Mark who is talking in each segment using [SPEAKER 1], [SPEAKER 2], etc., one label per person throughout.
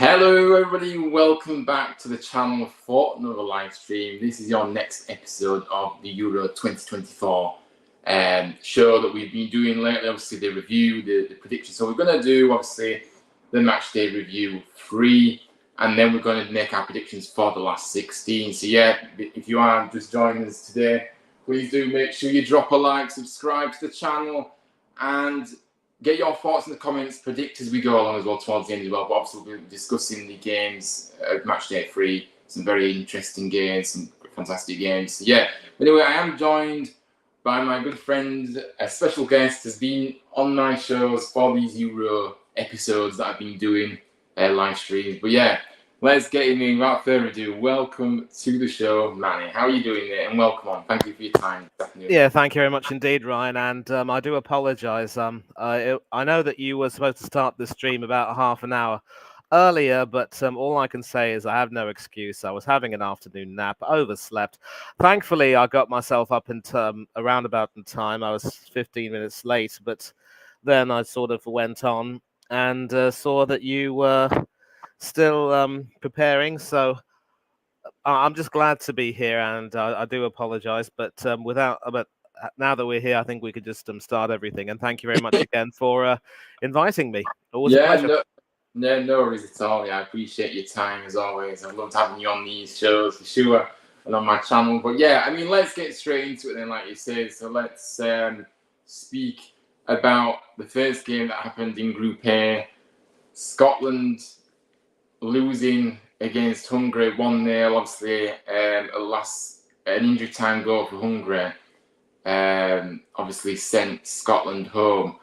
[SPEAKER 1] Hello everybody, welcome back to the channel for another live stream. This is your next episode of the Euro 2024 show that we've been doing lately. Obviously the review, the prediction. So we're going to do obviously the Matchday review 3, and then we're going to make our predictions for the last 16. So yeah, if you are just joining us today, please do make sure you drop a like, subscribe to the channel, and get your thoughts in the comments, predict as we go along as well towards the end as well. But obviously we'll be discussing the games of Matchday 3, some very interesting games, some fantastic games. So yeah, anyway, I am joined by my good friend, a special guest, has been on my shows for these Euro episodes that I've been doing, live streams. But yeah, let's get in. Without further ado, welcome to the show, Manny. How are you doing there? And welcome on. Thank you for your time this afternoon.
[SPEAKER 2] Yeah, thank you very much indeed, Ryan. And I do apologise. I know that you were supposed to start the stream about half an hour earlier, but all I can say is I have no excuse. I was having an afternoon nap, overslept. Thankfully, I got myself up in around about in time. I was 15 minutes late, but then I sort of went on and saw that you were still preparing. So I'm just glad to be here, and I do apologise. But now that we're here, I think we could just start everything. And thank you very much again for inviting me. Always a pleasure.
[SPEAKER 1] No worries at all. Yeah, I appreciate your time as always. I've loved having you on these shows for sure and on my channel. But yeah, I mean, let's get straight into it then, like you said. So let's speak about the first game that happened in Group A. Scotland losing against Hungary 1-0. Obviously, an injury time goal for Hungary. Obviously sent Scotland home.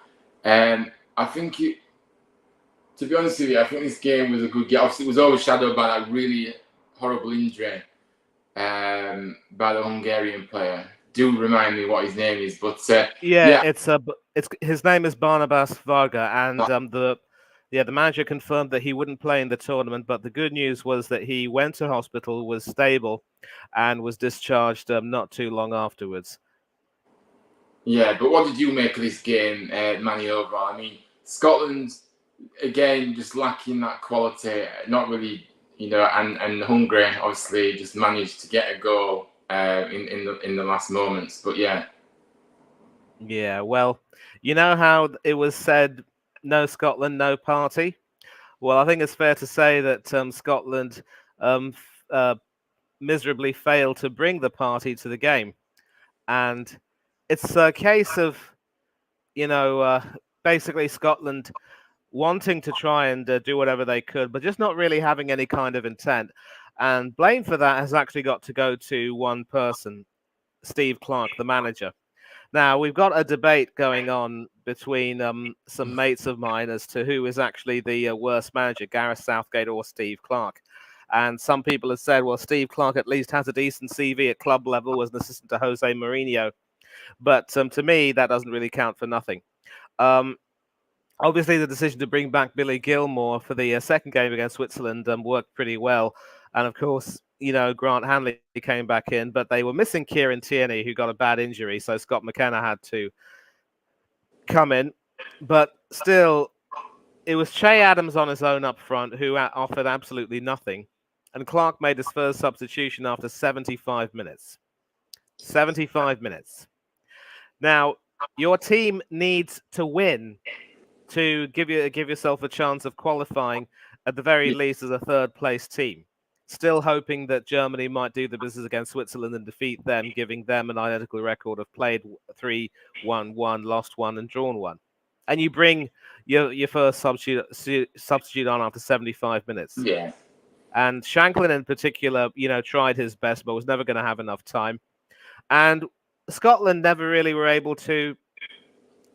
[SPEAKER 1] I think to be honest with you, I think this game was a good game. Obviously, it was overshadowed by that really horrible injury by the Hungarian player. Do remind me what his name is, but
[SPEAKER 2] it's his name is Barnabas Varga, and the manager confirmed that he wouldn't play in the tournament. But the good news was that he went to hospital, was stable, and was discharged not too long afterwards.
[SPEAKER 1] Yeah, but what did you make of this game, Manny, overall? I mean, Scotland, again, just lacking that quality, not really, and Hungary obviously just managed to get a goal in the last moments. But yeah.
[SPEAKER 2] Yeah, well, you know how it was said, no Scotland, no party? Well, I think it's fair to say that Scotland miserably failed to bring the party to the game. And it's a case of, basically Scotland wanting to try and do whatever they could, but just not really having any kind of intent. And blame for that has actually got to go to one person, Steve Clarke, the manager. Now, we've got a debate going on between some mates of mine as to who is actually the worst manager, Gareth Southgate or Steve Clarke. And some people have said, well, Steve Clarke at least has a decent CV at club level, was an assistant to Jose Mourinho. But to me, that doesn't really count for nothing. Obviously, the decision to bring back Billy Gilmour for the second game against Switzerland worked pretty well. And of course, Grant Hanley came back in, but they were missing Kieran Tierney, who got a bad injury. So Scott McKenna had to come in. But still, it was Che Adams on his own up front who offered absolutely nothing. And Clarke made his first substitution after 75 minutes. 75 minutes. Now, your team needs to win to give yourself a chance of qualifying at the very least as a third-place team. Still hoping that Germany might do the business against Switzerland and defeat them, giving them an identical record of played 3, won 1, lost 1, and drawn 1. And you bring your first substitute on after 75 minutes.
[SPEAKER 1] Yeah.
[SPEAKER 2] And Shanklin in particular, tried his best, but was never going to have enough time. And Scotland never really were able to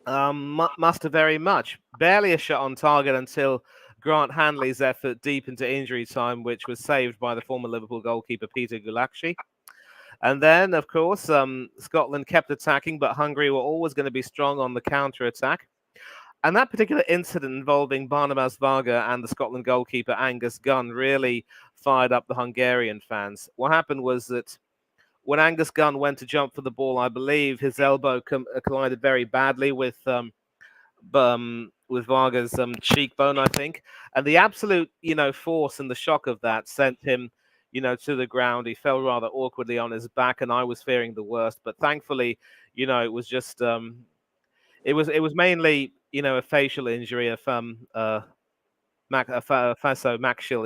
[SPEAKER 2] muster very much. Barely a shot on target until Grant Hanley's effort deep into injury time, which was saved by the former Liverpool goalkeeper Peter Gulakshi. And then, of course, Scotland kept attacking, but Hungary were always going to be strong on the counter-attack. And that particular incident involving Barnabas Varga and the Scotland goalkeeper Angus Gunn really fired up the Hungarian fans. What happened was that when Angus Gunn went to jump for the ball, I believe his elbow collided very badly with with Varga's cheekbone, I think, and the absolute force and the shock of that sent him to the ground. He fell rather awkwardly on his back, and I was fearing the worst. But thankfully, it was just it was mainly a facial injury, facial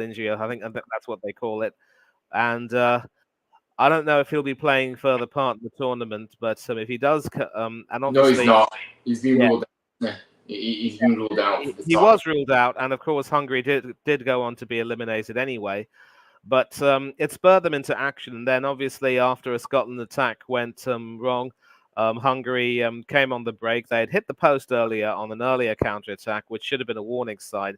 [SPEAKER 2] injury. I think that's what they call it, and I don't know if he'll be playing further part in the tournament, but if he does, and
[SPEAKER 1] No, he's
[SPEAKER 2] obviously,
[SPEAKER 1] not. He's been
[SPEAKER 2] yeah,
[SPEAKER 1] ruled out. Yeah. He's been ruled out for the
[SPEAKER 2] he
[SPEAKER 1] top.
[SPEAKER 2] was ruled out, and of course Hungary did go on to be eliminated anyway. But it spurred them into action, and then obviously after a Scotland attack went wrong, Hungary came on the break. They had hit the post earlier on an earlier counter attack, which should have been a warning sign.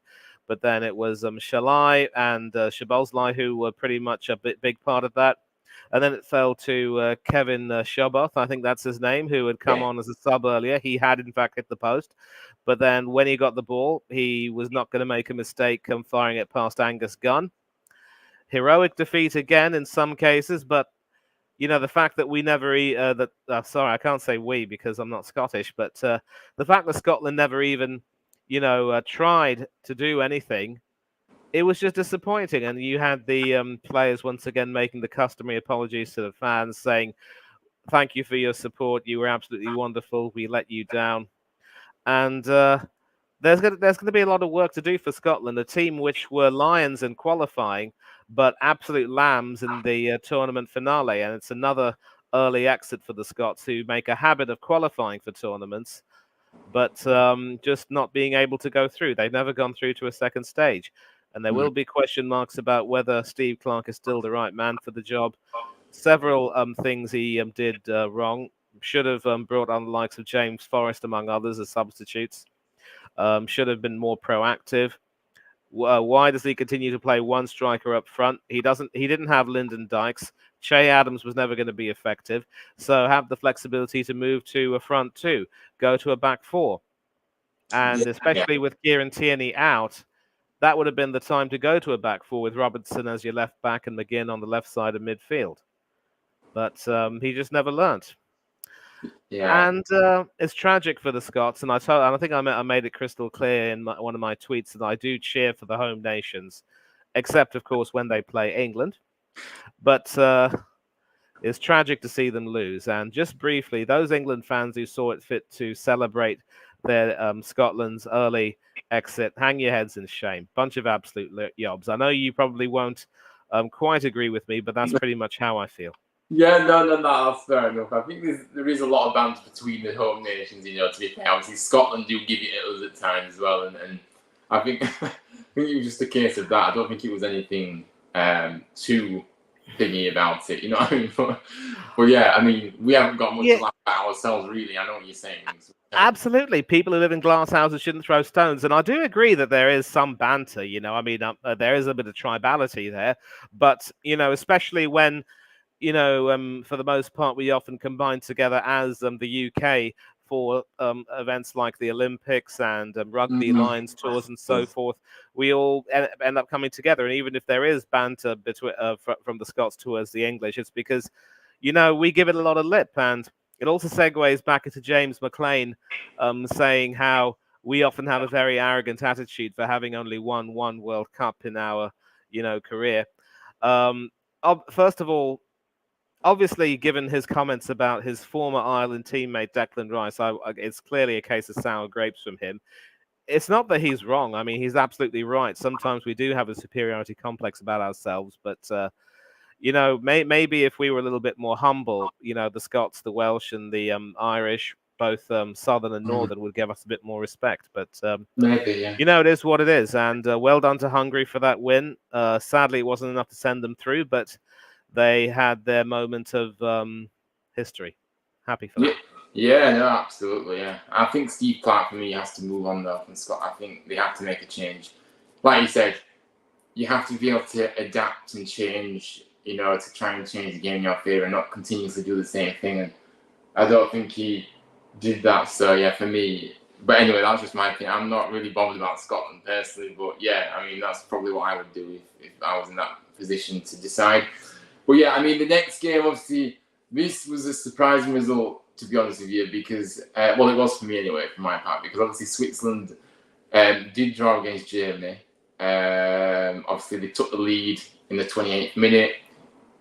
[SPEAKER 2] But then it was Shalai and Shabozlai who were pretty much a big part of that. And then it fell to Kevin Shoboth, I think that's his name, who had come on as a sub earlier. He had, in fact, hit the post. But then when he got the ball, he was not going to make a mistake firing it past Angus Gunn. Heroic defeat again in some cases, but the fact that we never sorry, I can't say we because I'm not Scottish, but the fact that Scotland never even tried to do anything, it was just disappointing. And you had the players once again making the customary apologies to the fans, saying thank you for your support, you were absolutely wonderful, we let you down. And there's going to be a lot of work to do for Scotland, a team which were lions in qualifying, but absolute lambs in the tournament finale. And it's another early exit for the Scots, who make a habit of qualifying for tournaments, but just not being able to go through. They've never gone through to a second stage. And there will be question marks about whether Steve Clarke is still the right man for the job. Several things he did wrong. Should have brought on the likes of James Forrest, among others, as substitutes. Should have been more proactive. Why does he continue to play one striker up front? He didn't have Lyndon Dykes. Che Adams was never going to be effective. So have the flexibility to move to a front two, go to a back four. And especially with Kieran Tierney out, that would have been the time to go to a back four with Robertson as your left back and McGinn on the left side of midfield. But he just never learnt.
[SPEAKER 1] Yeah.
[SPEAKER 2] And it's tragic for the Scots. And I think I made it crystal clear in one of my tweets that I do cheer for the home nations, except, of course, when they play England. But it's tragic to see them lose. And just briefly, those England fans who saw it fit to celebrate their Scotland's early exit, hang your heads in shame. Bunch of absolute yobs. I know you probably won't quite agree with me, but that's pretty much how I feel.
[SPEAKER 1] Yeah, no, that's fair enough. I think there is a lot of banter between the home nations, to be fair. Obviously, Scotland do give it at us at times as well, and I think I think it was just a case of that. I don't think it was anything too thingy about it, you know what I mean? But yeah, I mean, we haven't got much to laugh at ourselves, really. I know what you're saying.
[SPEAKER 2] Absolutely. People who live in glass houses shouldn't throw stones. And I do agree that there is some banter, I mean, there is a bit of tribality there. But, especially when, for the most part, we often combine together as the UK for events like the Olympics and rugby Lions tours and so forth. We all end up coming together. And even if there is banter between from the Scots towards the English, it's because, we give it a lot of lip. And it also segues back into James McLean saying how we often have a very arrogant attitude for having only won one World Cup in our, career. First of all, obviously, given his comments about his former Ireland teammate Declan Rice, it's clearly a case of sour grapes from him. It's not that he's wrong. I mean, he's absolutely right. Sometimes we do have a superiority complex about ourselves, but maybe if we were a little bit more humble, the Scots, the Welsh, and the Irish, both southern and northern, would give us a bit more respect. But
[SPEAKER 1] maybe, yeah.
[SPEAKER 2] It is what it is, and well done to Hungary for that win. Sadly, it wasn't enough to send them through, but they had their moment of history. Happy for that.
[SPEAKER 1] Yeah, no, absolutely, yeah. I think Steve Clarke, for me, has to move on, though, from Scott. I think they have to make a change. Like you said, you have to be able to adapt and change, to try and change the game in your favour and not continuously do the same thing. And I don't think he did that. So, yeah, for me. But anyway, that's just my opinion. I'm not really bothered about Scotland personally. But, yeah, I mean, that's probably what I would do if I was in that position to decide. But, yeah, I mean, the next game, obviously, this was a surprising result, to be honest with you, because, well, it was for me anyway, for my part, because obviously Switzerland Did draw against Germany. Obviously, they took the lead in the 28th minute,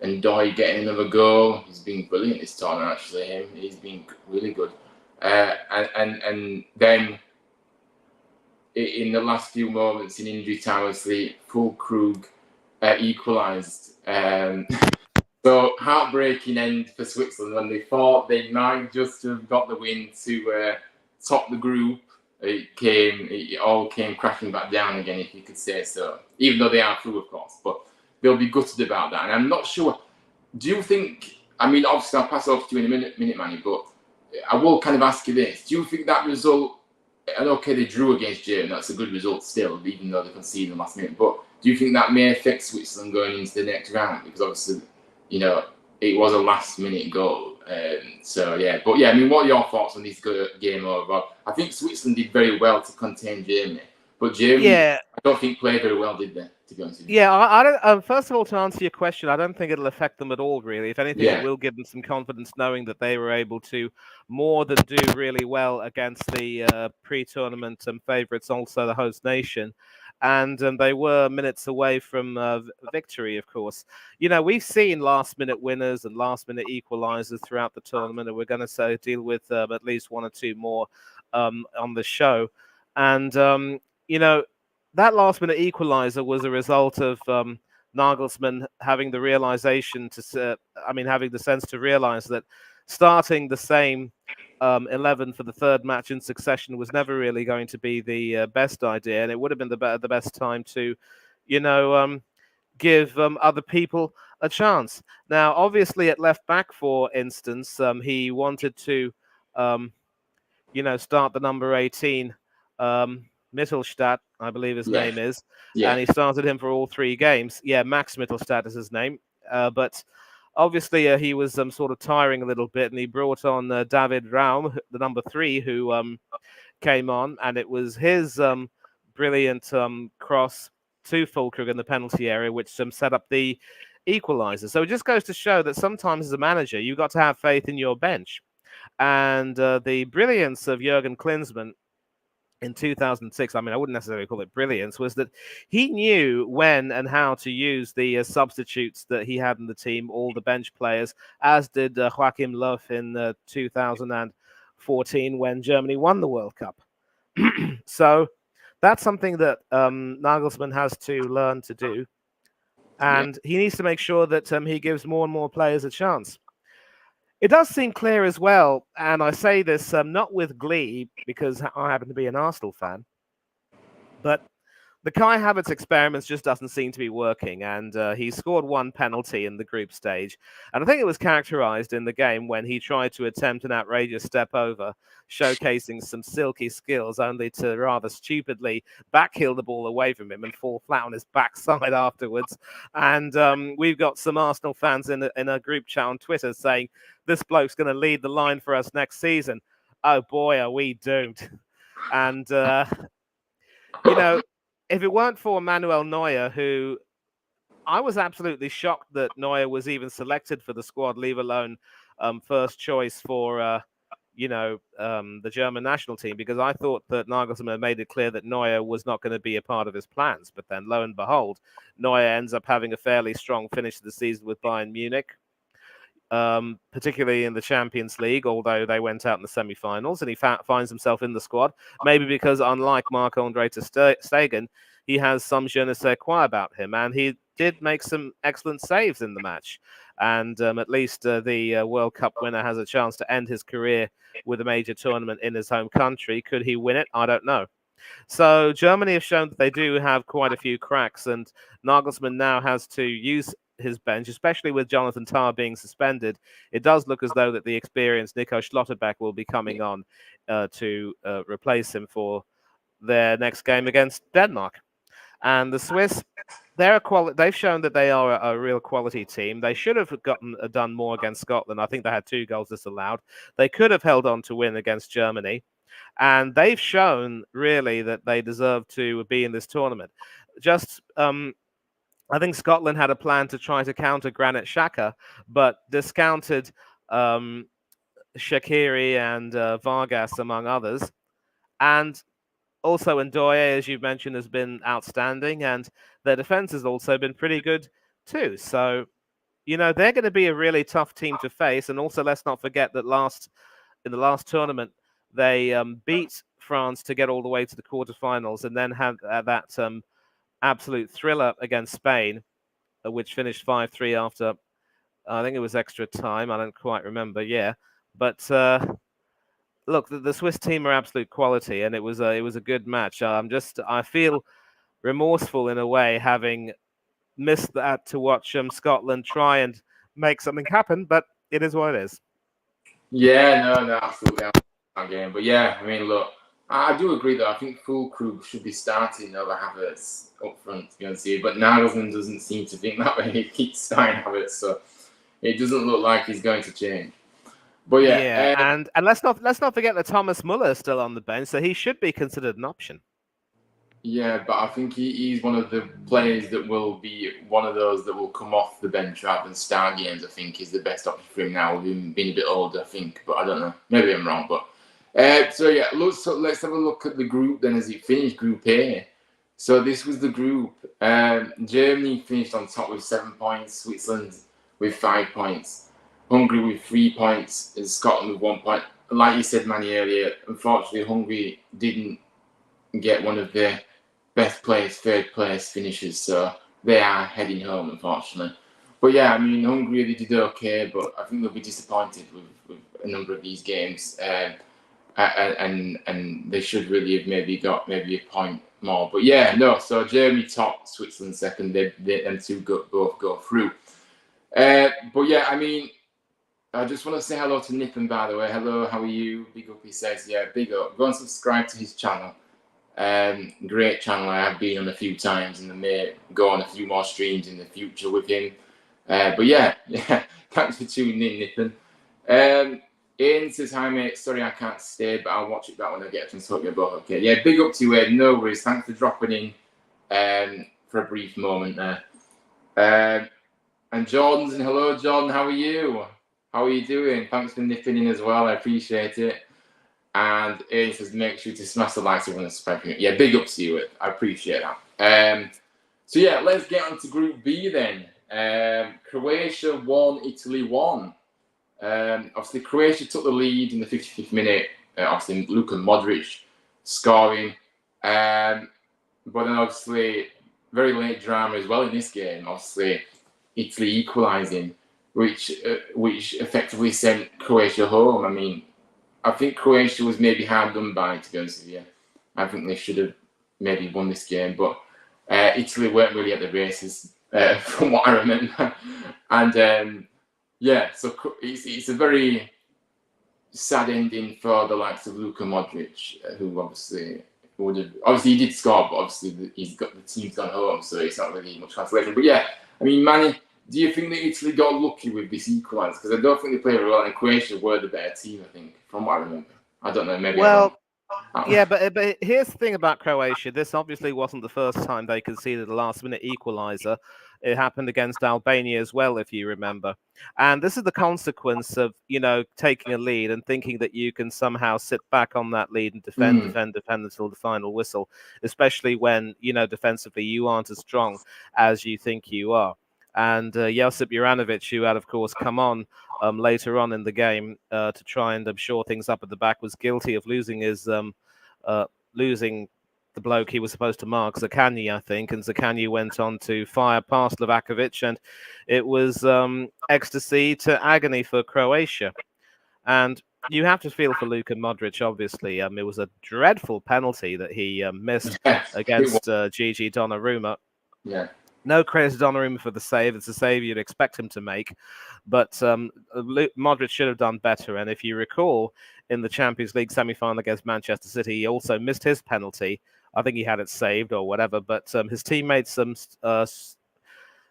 [SPEAKER 1] and Doy getting another goal. He's been brilliant this tournament, actually. He's been really good. And then in the last few moments in injury time, obviously, Fulkrug equalised. So heartbreaking end for Switzerland when they thought they might just have got the win to top the group. It all came crashing back down again, if you could say so. Even though they are through, of course, but they'll be gutted about that. And I'm not sure. Do you think? I mean, obviously, I'll pass it off to you in a minute, Manny. But I will kind of ask you this: do you think that result? And okay, they drew against Germany. That's a good result still, even though they conceded in the last minute. But do you think that may affect Switzerland going into the next round? Because obviously, it was a last-minute goal. But I mean, what are your thoughts on this game overall? I think Switzerland did very well to contain Germany, but Germany, I don't think played very well, did they? To be honest with you.
[SPEAKER 2] Yeah, I don't. First of all, to answer your question, I don't think it'll affect them at all. Really, if anything, it will give them some confidence knowing that they were able to more than do really well against the pre-tournament favourites, also the host nation. And they were minutes away from victory, of course. We've seen last-minute winners and last-minute equalisers throughout the tournament, and we're going to deal with at least one or two more on the show. And that last-minute equaliser was a result of Nagelsmann having the realization having the sense to realize that starting the same 11 for the third match in succession was never really going to be the best idea, and it would have been the best time to, give other people a chance. Now, obviously, at left back, for instance, he wanted to, start the number 18. Mittelstadt, I believe his name is, and he started him for all 3 games. Yeah, Max Mittelstadt is his name, but obviously he was sort of tiring a little bit, and he brought on David Raum, the number 3, who came on, and it was his brilliant cross to Fulkrug in the penalty area, which set up the equaliser. So it just goes to show that sometimes as a manager, you've got to have faith in your bench. And the brilliance of Jurgen Klinsmann in 2006, I mean, I wouldn't necessarily call it brilliance, was that he knew when and how to use the substitutes that he had in the team, all the bench players, as did Joachim Löw in 2014 when Germany won the World Cup. So that's something that Nagelsmann has to learn to do. And he needs to make sure that he gives more and more players a chance. It does seem clear as well, and I say this not with glee because I happen to be an Arsenal fan, but the Kai Havertz experiments just doesn't seem to be working, and he scored 1 penalty in the group stage. And I think it was characterized in the game when he tried to attempt an outrageous step over, showcasing some silky skills, only to rather stupidly backheel the ball away from him and fall flat on his backside afterwards. And we've got some Arsenal fans in a group chat on Twitter saying, this bloke's going to lead the line for us next season. Oh boy, are we doomed. And, if it weren't for Manuel Neuer, who I was absolutely shocked that Neuer was even selected for the squad, leave alone first choice for, the German national team, because I thought that Nagelsmann had made it clear that Neuer was not going to be a part of his plans. But then, lo and behold, Neuer ends up having a fairly strong finish to the season with Bayern Munich. Particularly in the Champions League, although they went out in the semi-finals, and he finds himself in the squad, maybe because, unlike Marc-Andre ter Stegen, he has some je ne sais quoi about him, and he did make some excellent saves in the match. And at least the World Cup winner has a chance to end his career with a major tournament in his home country. Could he win it? I don't know. So Germany have shown that they do have quite a few cracks, and Nagelsmann now has to use his bench, especially with Jonathan Tah being suspended. It does look as though that the experienced Nico Schlotterbeck will be coming on to replace him for their next game against Denmark. And the Swiss, they've shown that they are a real quality team. They should have done more against Scotland. I think they had 2 goals disallowed. They could have held on to win against Germany. And they've shown really that they deserve to be in this tournament. Just I think Scotland had a plan to try to counter Granit Xhaka, but discounted Shaqiri and Vargas, among others. And Also, Ndoye, as you mentioned, has been outstanding, and their defense has also been pretty good too. So, they're going to be a really tough team to face. And also, let's not forget that in the last tournament, they beat France to get all the way to the quarterfinals, and then had that absolute thriller against Spain, which finished 5-3 after, I think it was extra time. I don't quite remember. Yeah, but look, the Swiss team are absolute quality, and it was a good match. I feel remorseful in a way, having missed that to watch Scotland try and make something happen, but it is what it is.
[SPEAKER 1] Yeah, no, absolutely. That game. But yeah, I mean, look, I do agree though. I think full crew should be starting over Havertz up front, to be honest with you. But Nagelsmann doesn't seem to think that way. He keeps starting Havertz, so it doesn't look like he's going to change. But
[SPEAKER 2] yeah, and let's not forget that Thomas Muller is still on the bench, so he should be considered an option.
[SPEAKER 1] Yeah, but I think he's one of the players that will be one of those that will come off the bench rather than start games. I think is the best option for him now, with him being a bit older. I think, but I don't know. Maybe I'm wrong. But so yeah, let's have a look at the group then as it finished. Group A. So this was the group. Germany finished on top with 7 points. Switzerland with 5 points. Hungary with 3 points. And Scotland with 1 point. Like you said, Manny, earlier, unfortunately, Hungary didn't get one of the best place, third place finishes, so they are heading home, unfortunately. But yeah, I mean, Hungary, they did okay, but I think they'll be disappointed with a number of these games, and they should really have maybe got a point more. But yeah, no. So Germany top, Switzerland second. They them two both go through. But yeah, I mean, I just want to say hello to Nippon, by the way. Hello, how are you? Big up, he says. Yeah, big up. Go and subscribe to his channel. Great channel. I have been on a few times, and I may go on a few more streams in the future with him. But yeah, thanks for tuning in, Nippon. Ian says, hi mate, sorry I can't stay, but I'll watch it back when I get a chance to hope you're both okay. Yeah, big up to you, Ed. No worries. Thanks for dropping in for a brief moment there. And Jordan's in. Hello, Jordan. How are you? How are you doing? Thanks for nipping in as well. I appreciate it. And Ian says, make sure to smash the likes when it's subscribing. Yeah, big up to you. I appreciate that. So yeah, let's get on to Group B then. Croatia won, Italy won. Obviously, Croatia took the lead in the 55th minute. Obviously, Luka Modric scoring. But then obviously, very late drama as well in this game. Obviously, Italy equalising, which effectively sent Croatia home. I mean, I think Croatia was maybe hard done by, to be honest with you. I think they should have maybe won this game, but Italy weren't really at the races, from what I remember. And yeah, so it's a very sad ending for the likes of Luka Modric, who obviously he did score, but obviously the team's gone home, so it's not really much translation. But yeah, I mean, Manny, do you think that Italy got lucky with this equaliser? Because I don't think they played very well, and Croatia were the better team, I think, from what I remember. I don't know, maybe I'm wrong.
[SPEAKER 2] Yeah, but here's the thing about Croatia. This obviously wasn't the first time they conceded a last-minute equaliser. It happened against Albania as well, if you remember. And this is the consequence of, taking a lead and thinking that you can somehow sit back on that lead and defend until the final whistle, especially when, defensively you aren't as strong as you think you are. And Josip Juranovic, who had, of course, come on later on in the game to try and shore things up at the back, was guilty of losing the bloke he was supposed to mark, Zakani, I think, and Zakani went on to fire past Livakovic, and it was ecstasy to agony for Croatia. And you have to feel for Luka Modric, obviously. It was a dreadful penalty that he missed against Gigi Donnarumma.
[SPEAKER 1] Yeah.
[SPEAKER 2] No credit to Donnarumma for the save. It's a save you'd expect him to make. But Modric should have done better. And if you recall, in the Champions League semi-final against Manchester City, he also missed his penalty. I think he had it saved or whatever. But his teammates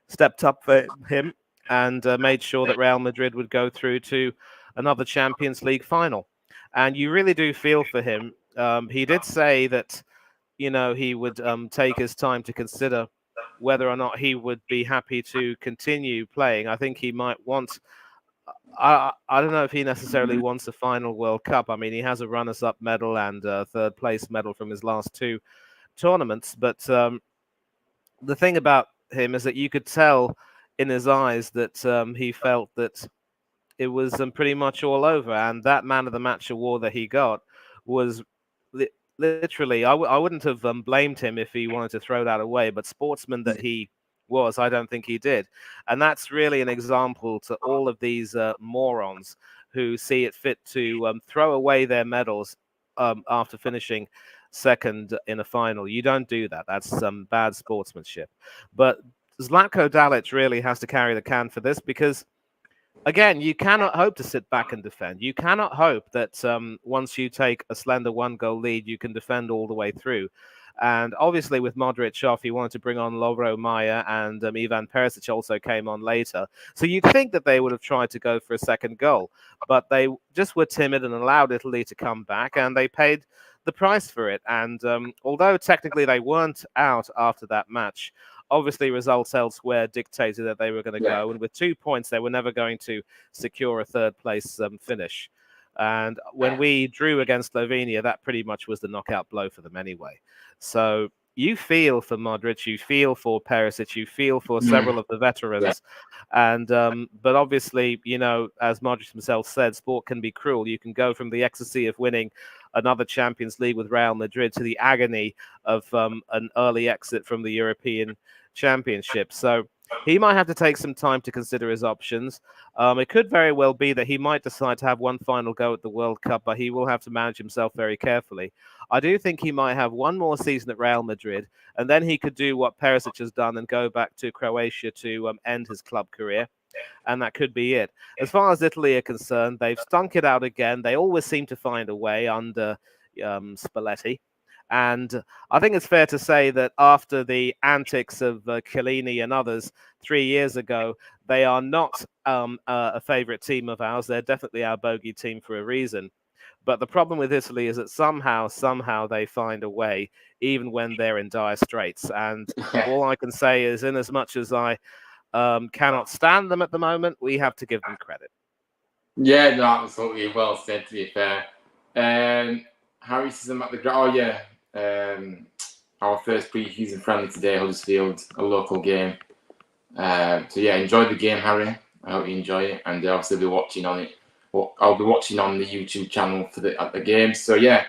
[SPEAKER 2] stepped up for him and made sure that Real Madrid would go through to another Champions League final. And you really do feel for him. He did say that, he would take his time to consider whether or not he would be happy to continue playing. I think he might want I don't know if he necessarily wants a final World Cup. I mean, he has a runners-up medal and a third place medal from his last two tournaments. But the thing about him is that you could tell in his eyes that he felt that it was pretty much all over. And that man of the match award that he got was literally, I wouldn't have blamed him if he wanted to throw that away. But sportsman that he was, I don't think he did. And that's really an example to all of these morons who see it fit to throw away their medals after finishing second in a final. You don't do that. That's some bad sportsmanship. But Zlatko Dalic really has to carry the can for this because again, you cannot hope to sit back and defend. You cannot hope that once you take a slender one-goal lead, you can defend all the way through. And obviously, with Modric off, he wanted to bring on Lovro Mayer, and Ivan Perisic also came on later. So you'd think that they would have tried to go for a second goal, but they just were timid and allowed Italy to come back, and they paid the price for it. And although technically they weren't out after that match, obviously results elsewhere dictated that they were going to go, and with 2 points, they were never going to secure a third place finish. And when we drew against Slovenia, that pretty much was the knockout blow for them anyway. So you feel for Modric, you feel for Perisic, you feel for several of the veterans. And but obviously, you know, as Modric himself said, sport can be cruel. You can go from the ecstasy of winning another Champions League with Real Madrid to the agony of an early exit from the European Championship. So he might have to take some time to consider his options. It could very well be that he might decide to have one final go at the World Cup, but he will have to manage himself very carefully. I do think he might have one more season at Real Madrid, and then he could do what Perisic has done and go back to Croatia to end his club career. And that could be it. As far as Italy are concerned, they've stunk it out again. They always seem to find a way under Spalletti. And I think it's fair to say that after the antics of Chiellini and others 3 years ago, they are not a favourite team of ours. They're definitely our bogey team for a reason. But the problem with Italy is that somehow they find a way, even when they're in dire straits. And all I can say is, in as much as I cannot stand them at the moment, we have to give them credit.
[SPEAKER 1] Yeah, no, absolutely. Well said, to be fair. Harry says I'm at the ground. Oh, yeah. Our first pre-season friendly today, Huddersfield, a local game. So, yeah, enjoy the game, Harry. I hope you enjoy it. And obviously, be watching on it. Well, I'll be watching on the YouTube channel for at the game. So, yeah.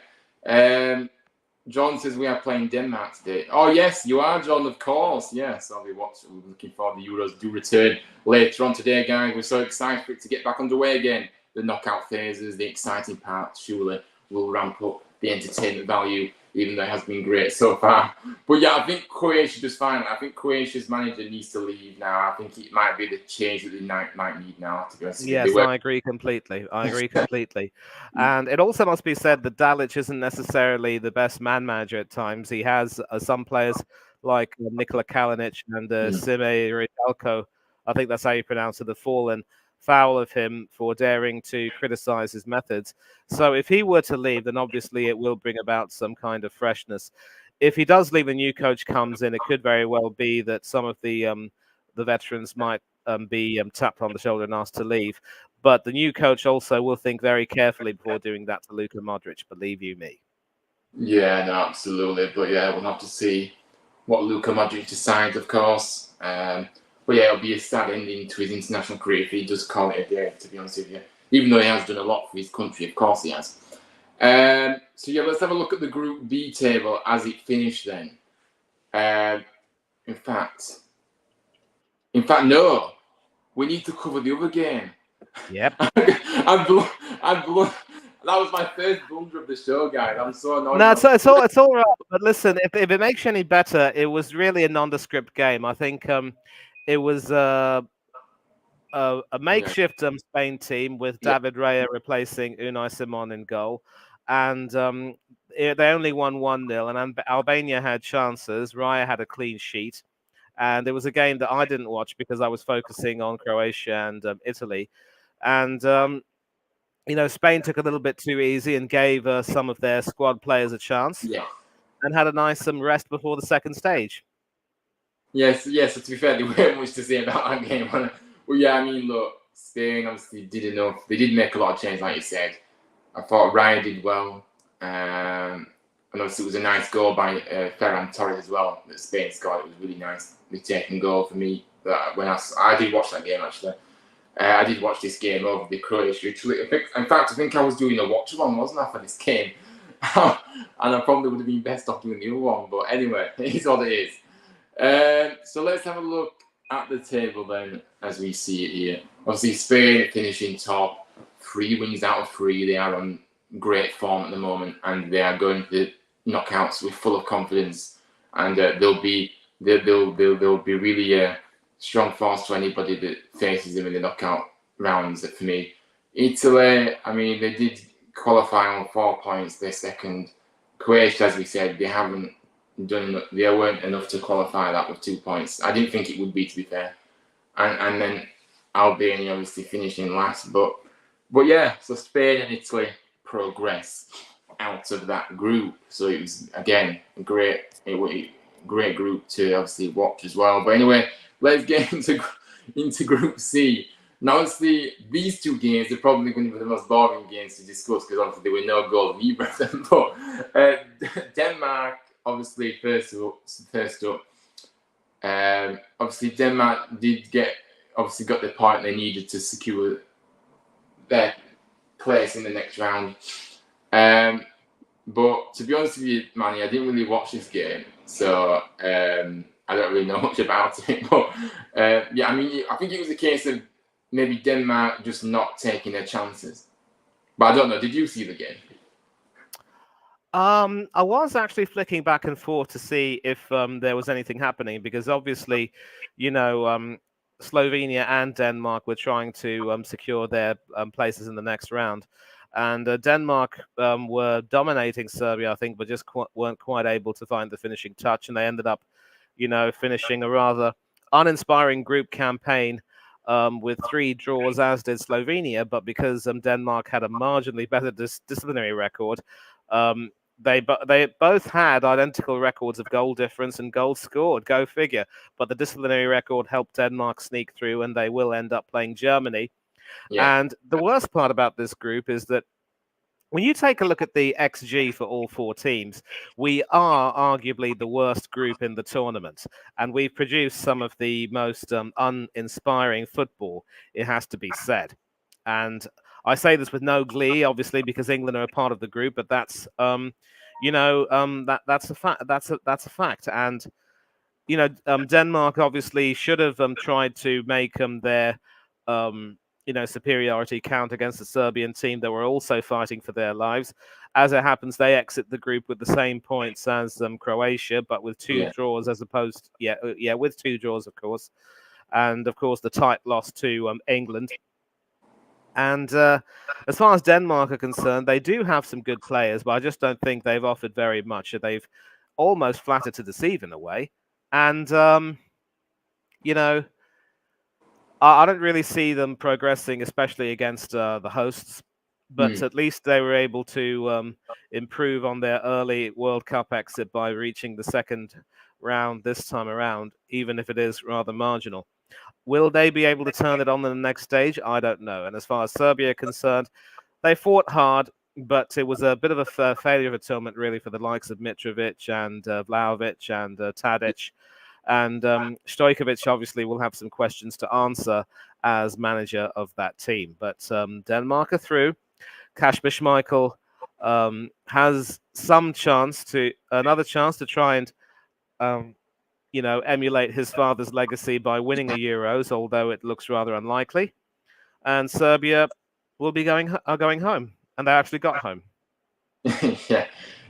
[SPEAKER 1] John says we are playing Denmark today. Oh, yes, you are, John, of course. Yes, I'll be watching. We're looking forward the Euros do return later on today, guys. We're so excited for it to get back underway again. The knockout phases, the exciting part, surely will ramp up the entertainment value, even though it has been great so far. But yeah, I think Croatia just fine. I think Croatia's manager needs to leave now. I think it might be the change that they might need now, to be honest.
[SPEAKER 2] Yes, I agree completely. And it also must be said that Dalic isn't necessarily the best man manager at times. He has some players like Nikola Kalinic and Sime Rijalko. I think that's how you pronounce it, have fallen foul of him for daring to criticize his methods. So if he were to leave, then obviously it will bring about some kind of freshness. If he does leave, a new coach comes in, it could very well be that some of the veterans might be tapped on the shoulder and asked to leave. But the new coach also will think very carefully before doing that to Luka Modric, believe you me.
[SPEAKER 1] Yeah, no, absolutely. But yeah, we'll have to see what Luka Modric decides, of course. But yeah, it'll be a sad ending to his international career if he does call it a day, to be honest with you. Even though he has done a lot for his country, of course he has. So yeah, let's have a look at the Group B table as it finished then. In fact, no. We need to cover the other game.
[SPEAKER 2] Yep.
[SPEAKER 1] That was my first blunder of the show, guys. I'm so annoyed.
[SPEAKER 2] No, it's all right. But listen, if it makes you any better, it was really a nondescript game. I think it was a makeshift Spain team with David Raya replacing Unai Simon in goal. And they only won 1-0, and Albania had chances. Raya had a clean sheet. And it was a game that I didn't watch because I was focusing on Croatia and Italy. And, Spain took a little bit too easy and gave some of their squad players a chance and had a nice rest before the second stage.
[SPEAKER 1] Yes. So to be fair, there weren't much to say about that game. Well, yeah, I mean, look, Spain obviously did enough. They did make a lot of changes, like you said. I thought Ryan did well. And obviously it was a nice goal by Ferran Torres as well that Spain scored. It was really nice. The taking goal for me. When I did watch that game, actually. I did watch this game over the Croatia. In fact, I think I was doing a watch-along, wasn't I, for this game? And I probably would have been best off doing the other one. But anyway, it is what it is. So let's have a look at the table then, as we see it here. Obviously, Spain finishing top, 3 wins out of 3. They are on great form at the moment, and they are going to the knockouts with full of confidence. And they'll be really strong force to anybody that faces them in the knockout rounds. For me, Italy, I mean, they did qualify on 4 points. They're second. Croatia, as we said, they haven't done. They weren't enough to qualify that with 2 points. I didn't think it would be, to be fair. And then Albania obviously finishing last, but yeah. So Spain and Italy progress out of that group. So it was again a great group to obviously watch as well. But anyway, let's get into Group C. Now, obviously, these 2 games are probably going to be the most boring games to discuss because obviously there were no goals in either of them. But Denmark, obviously, first up. Obviously, Denmark got the point they needed to secure their place in the next round. But to be honest with you, Manny, I didn't really watch this game, so I don't really know much about it. But yeah, I mean, I think it was a case of maybe Denmark just not taking their chances. But I don't know. Did you see the game?
[SPEAKER 2] I was actually flicking back and forth to see if there was anything happening because obviously, Slovenia and Denmark were trying to secure their places in the next round. And Denmark were dominating Serbia, I think, but just weren't quite able to find the finishing touch. And they ended up, finishing a rather uninspiring group campaign with 3 draws, as did Slovenia. But because Denmark had a marginally better disciplinary record, they both had identical records of goal difference and goals scored. Go figure. But the disciplinary record helped Denmark sneak through, and they will end up playing Germany. Yeah. And the worst part about this group is that when you take a look at the XG for all 4 teams, we are arguably the worst group in the tournament. And we've produced some of the most uninspiring football, it has to be said. And I say this with no glee, obviously, because England are a part of the group, but that's, that's a fact. That's a fact. And, Denmark obviously should have tried to make their superiority count against the Serbian team that were also fighting for their lives. As it happens, they exit the group with the same points as Croatia, but with 2 draws as opposed, with 2 draws, of course. And of course, the tight loss to England. And as far as Denmark are concerned, they do have some good players, but I just don't think they've offered very much. They've almost flattered to deceive in a way. And, I don't really see them progressing, especially against the hosts. But at least they were able to improve on their early World Cup exit by reaching the second round this time around, even if it is rather marginal. Will they be able to turn it on in the next stage? I don't know. And as far as Serbia are concerned, they fought hard, but it was a bit of a failure of atonement, really, for the likes of Mitrovic and Vlahovic and Tadic. And Stojkovic obviously will have some questions to answer as manager of that team. But Denmark are through. Kasper Schmeichel has another chance to try and, emulate his father's legacy by winning the Euros, although it looks rather unlikely. And Serbia will be going home, and they actually got home.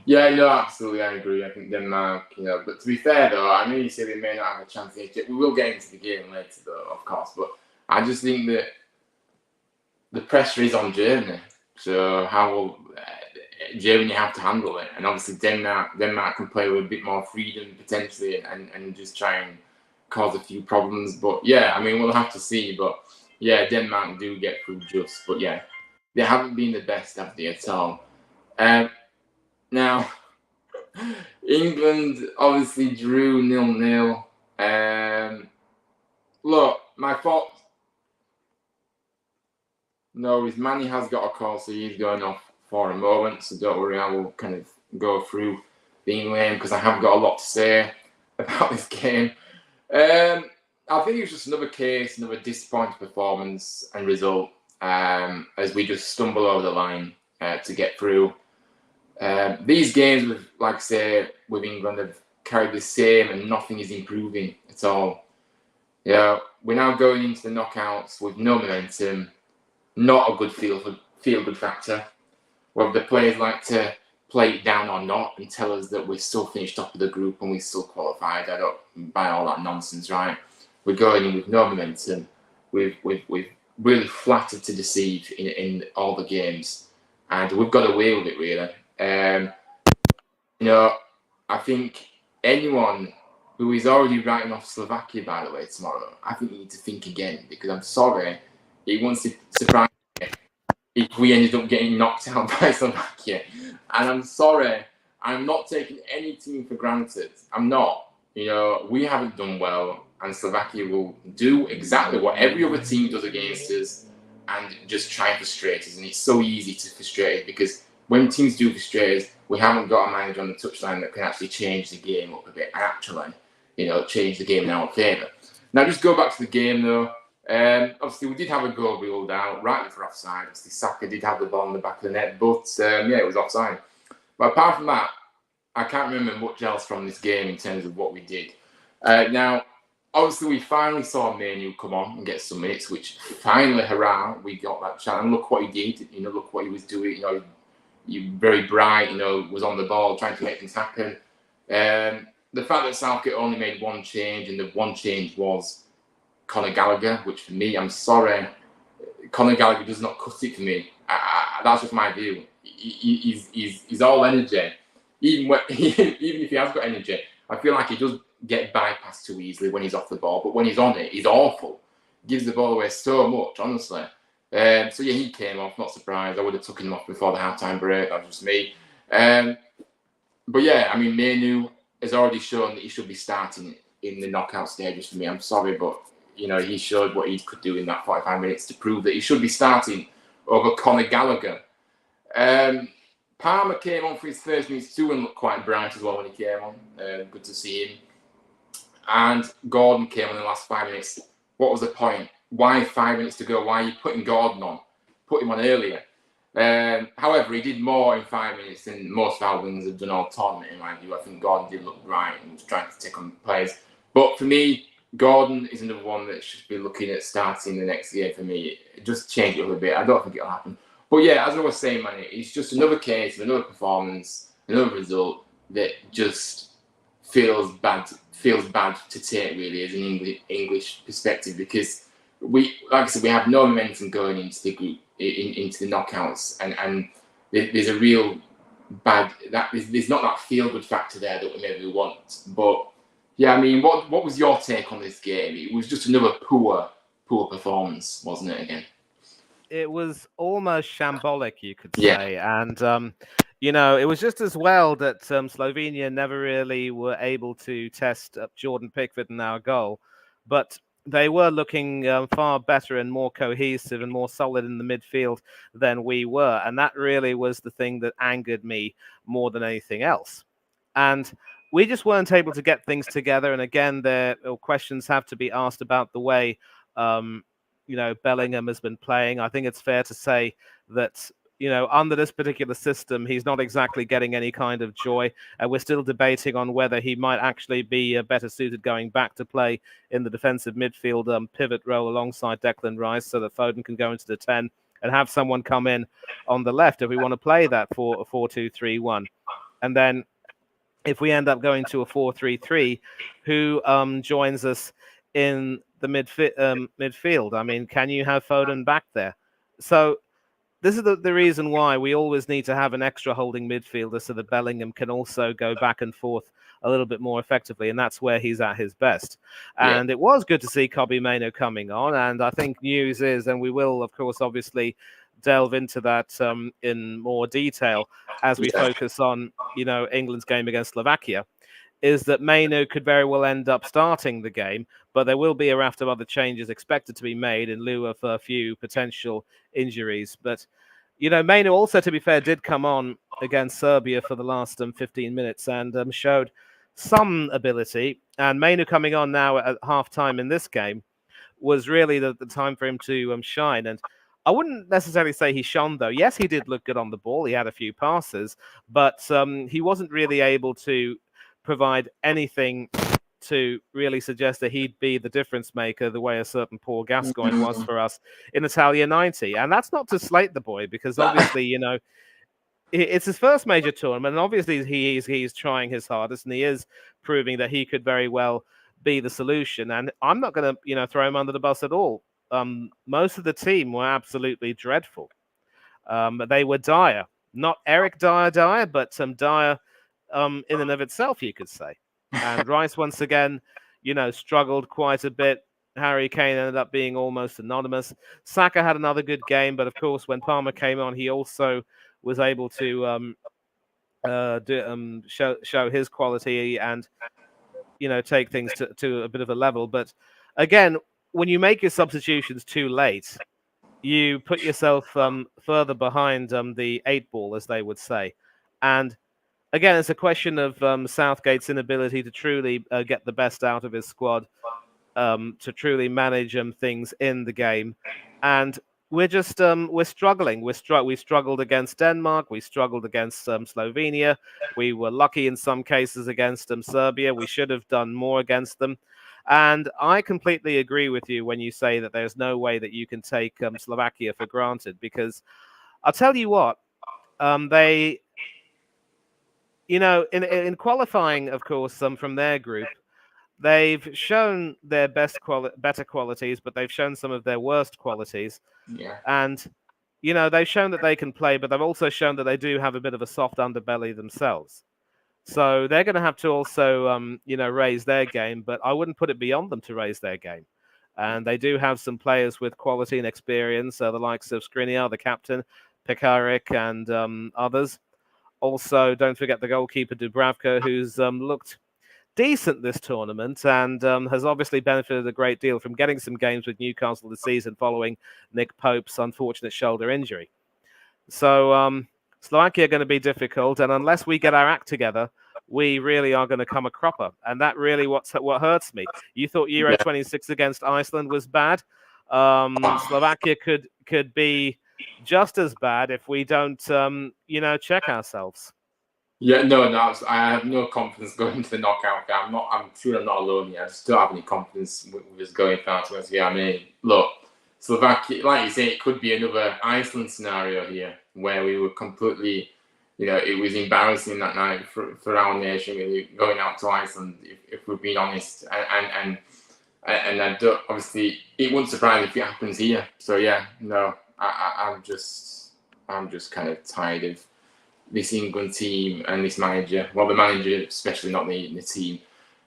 [SPEAKER 1] Yeah, no, absolutely, I agree. I think Denmark, but to be fair though, I know you say they may not have a chance yet. We will get into the game later though, of course, but I just think that the pressure is on Germany. So how will Germany have to handle it? And obviously Denmark can play with a bit more freedom potentially and just try and cause a few problems. But yeah, I mean, we'll have to see. But yeah, Denmark do get through just. But yeah, they haven't been the best, have they, at all? Now, England obviously drew 0-0. Look, my thoughts. No, his Manny has got a call, so he's going off for a moment. So don't worry, I will kind of go through the lane because I have got a lot to say about this game. I think it was just another case, another disappointing performance and result as we just stumble over the line to get through. These games, with, like I say, with England have carried the same and nothing is improving at all. Yeah, we're now going into the knockouts with no momentum, not a good feel good factor. Whether the players like to play it down or not and tell us that we're still finished top of the group and we're still qualified, I don't buy all that nonsense, right? We're going in with no momentum. We've really flattered to deceive in all the games, and we've got away with it really. I think anyone who is already writing off Slovakia, by the way, tomorrow, I think you need to think again, because I'm sorry, it won't surprise me if we ended up getting knocked out by Slovakia. And I'm sorry, I'm not taking any team for granted. I'm not. We haven't done well, and Slovakia will do exactly what every other team does against us and just try and frustrate us. And it's so easy to frustrate us because when teams do frustrate us, we haven't got a manager on the touchline that can actually change the game up a bit and actually, change the game in our favour. Now, just go back to the game though. Obviously, we did have a goal ruled out, rightly for offside. Obviously, Saka did have the ball in the back of the net, but it was offside. But apart from that, I can't remember much else from this game in terms of what we did. Now, obviously, we finally saw Manu come on and get some minutes, which finally, hurrah, we got that chance. And look what he did. Look what he was doing. He very bright. Was on the ball trying to make things happen. The fact that Southgate only made one change, and the one change was Conor Gallagher, which for me, I'm sorry, Conor Gallagher does not cut it for me. That's just my view. He's all energy. Even if he has got energy, I feel like he does get bypassed too easily when he's off the ball. But when he's on it, he's awful. Gives the ball away so much, honestly. So yeah, he came off. Not surprised. I would have taken him off before the halftime break. That was just me. But yeah, I mean, Manu has already shown that he should be starting in the knockout stages for me. I'm sorry, but he showed what he could do in that 45 minutes to prove that he should be starting over Conor Gallagher. Palmer came on for his first minutes too and looked quite bright as well when he came on. Good to see him. And Gordon came on in the last 5 minutes. What was the point? Why 5 minutes to go? Why are you putting Gordon on? Put him on earlier. However, he did more in 5 minutes than most of our wings have done all tournament, in my view. I think Gordon did look bright and was trying to take on players. But for me, Gordon is another one that should be looking at starting the next game for me. Just change it a little bit. I don't think it'll happen. But yeah, as I was saying, man, it's just another case of another performance, another result that just feels bad to take, really, as an English perspective, because like I said, we have no momentum going into the group, into the knockouts, and there's a real bad there's not that feel good factor there that we maybe want. But yeah, I mean, what was your take on this game? It was just another poor performance, wasn't it? Again,
[SPEAKER 2] it was almost shambolic, you could say, and it was just as well that Slovenia never really were able to test Jordan Pickford in our goal, but they were looking far better and more cohesive and more solid in the midfield than we were, and that really was the thing that angered me more than anything else. And we just weren't able to get things together. And again, questions have to be asked about the way Bellingham has been playing. I think it's fair to say that under this particular system, he's not exactly getting any kind of joy. We're still debating on whether he might actually be better suited going back to play in the defensive midfield pivot role alongside Declan Rice, so that Foden can go into the 10 and have someone come in on the left if we want to play that 4-2-3-1. And then if we end up going to a 4-3-3, who joins us in the midfield? I mean, can you have Foden back there? So this is the reason why we always need to have an extra holding midfielder so that Bellingham can also go back and forth a little bit more effectively, and that's where he's at his best. And it was good to see Kobbie Mainoo coming on, and I think news is, and we will, of course, obviously delve into that in more detail as we focus on, England's game against Slovakia, is that Mainu could very well end up starting the game, but there will be a raft of other changes expected to be made in lieu of a few potential injuries. But, Mainu also, to be fair, did come on against Serbia for the last 15 minutes and showed some ability. And Mainu coming on now at half-time in this game was really the time for him to shine. And I wouldn't necessarily say he shone, though. Yes, he did look good on the ball. He had a few passes, but he wasn't really able to provide anything to really suggest that he'd be the difference maker the way a certain Paul Gascoigne was for us in Italia 90. And that's not to slate the boy, because obviously, it's his first major tournament, and obviously he's trying his hardest, and he is proving that he could very well be the solution. And I'm not going to, throw him under the bus at all. Most of the team were absolutely dreadful. They were dire, not Eric Dyer, but Dyer in and of itself, you could say. And Rice once again, struggled quite a bit. Harry Kane ended up being almost anonymous. Saka had another good game, but of course, when Palmer came on, he also was able to show his quality and take things to a bit of a level. But again, when you make your substitutions too late, you put yourself further behind the 8 ball, as they would say. And again, it's a question of Southgate's inability to truly get the best out of his squad, to truly manage things in the game. And we're just we're struggling. We struggled against Denmark. We struggled against Slovenia. We were lucky in some cases against Serbia. We should have done more against them. And I completely agree with you when you say that there's no way that you can take Slovakia for granted, because I'll tell you what, they, in qualifying, of course, from their group, they've shown their better qualities, but they've shown some of their worst qualities.
[SPEAKER 1] Yeah.
[SPEAKER 2] And, they've shown that they can play, but they've also shown that they do have a bit of a soft underbelly themselves. So they're going to have to also, raise their game, but I wouldn't put it beyond them to raise their game. And they do have some players with quality and experience, the likes of Skriniar, the captain, Pekarik, and others. Also, don't forget the goalkeeper Dubravka, who's looked decent this tournament and has obviously benefited a great deal from getting some games with Newcastle this season following Nick Pope's unfortunate shoulder injury. So Slovakia are going to be difficult, and unless we get our act together, we really are going to come a cropper. And that really what hurts me. You thought Euro 26 against Iceland was bad. Slovakia could be just as bad if we don't, check ourselves.
[SPEAKER 1] Yeah, no, I have no confidence going to the knockout. I'm sure I'm not alone here. I just don't have any confidence with us going far. Yeah, I mean, look, Slovakia, like you say, it could be another Iceland scenario here where we were completely, it was embarrassing that night for our nation, really, going out to Iceland, if we're being honest. And I don't, obviously, it wouldn't surprise me if it happens here. So yeah, no, I'm just kind of tired of this England team and this manager. Well, the manager, especially, not the team.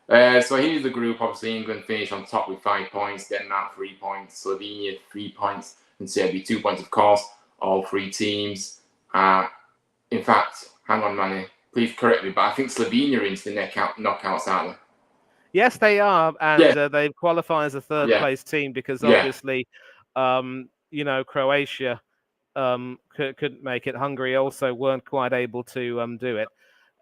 [SPEAKER 1] So here's the group. Obviously, England finished on top with 5 points, Denmark 3 points, Slovenia 3 points, and Serbia 2 points, of course. All 3 teams. In fact, hang on, Manny, please correct me, but I think Slovenia are into the knockouts, aren't they?
[SPEAKER 2] Yes, they are, and they qualify as a third-place team because obviously, Croatia couldn't make it. Hungary also weren't quite able to do it.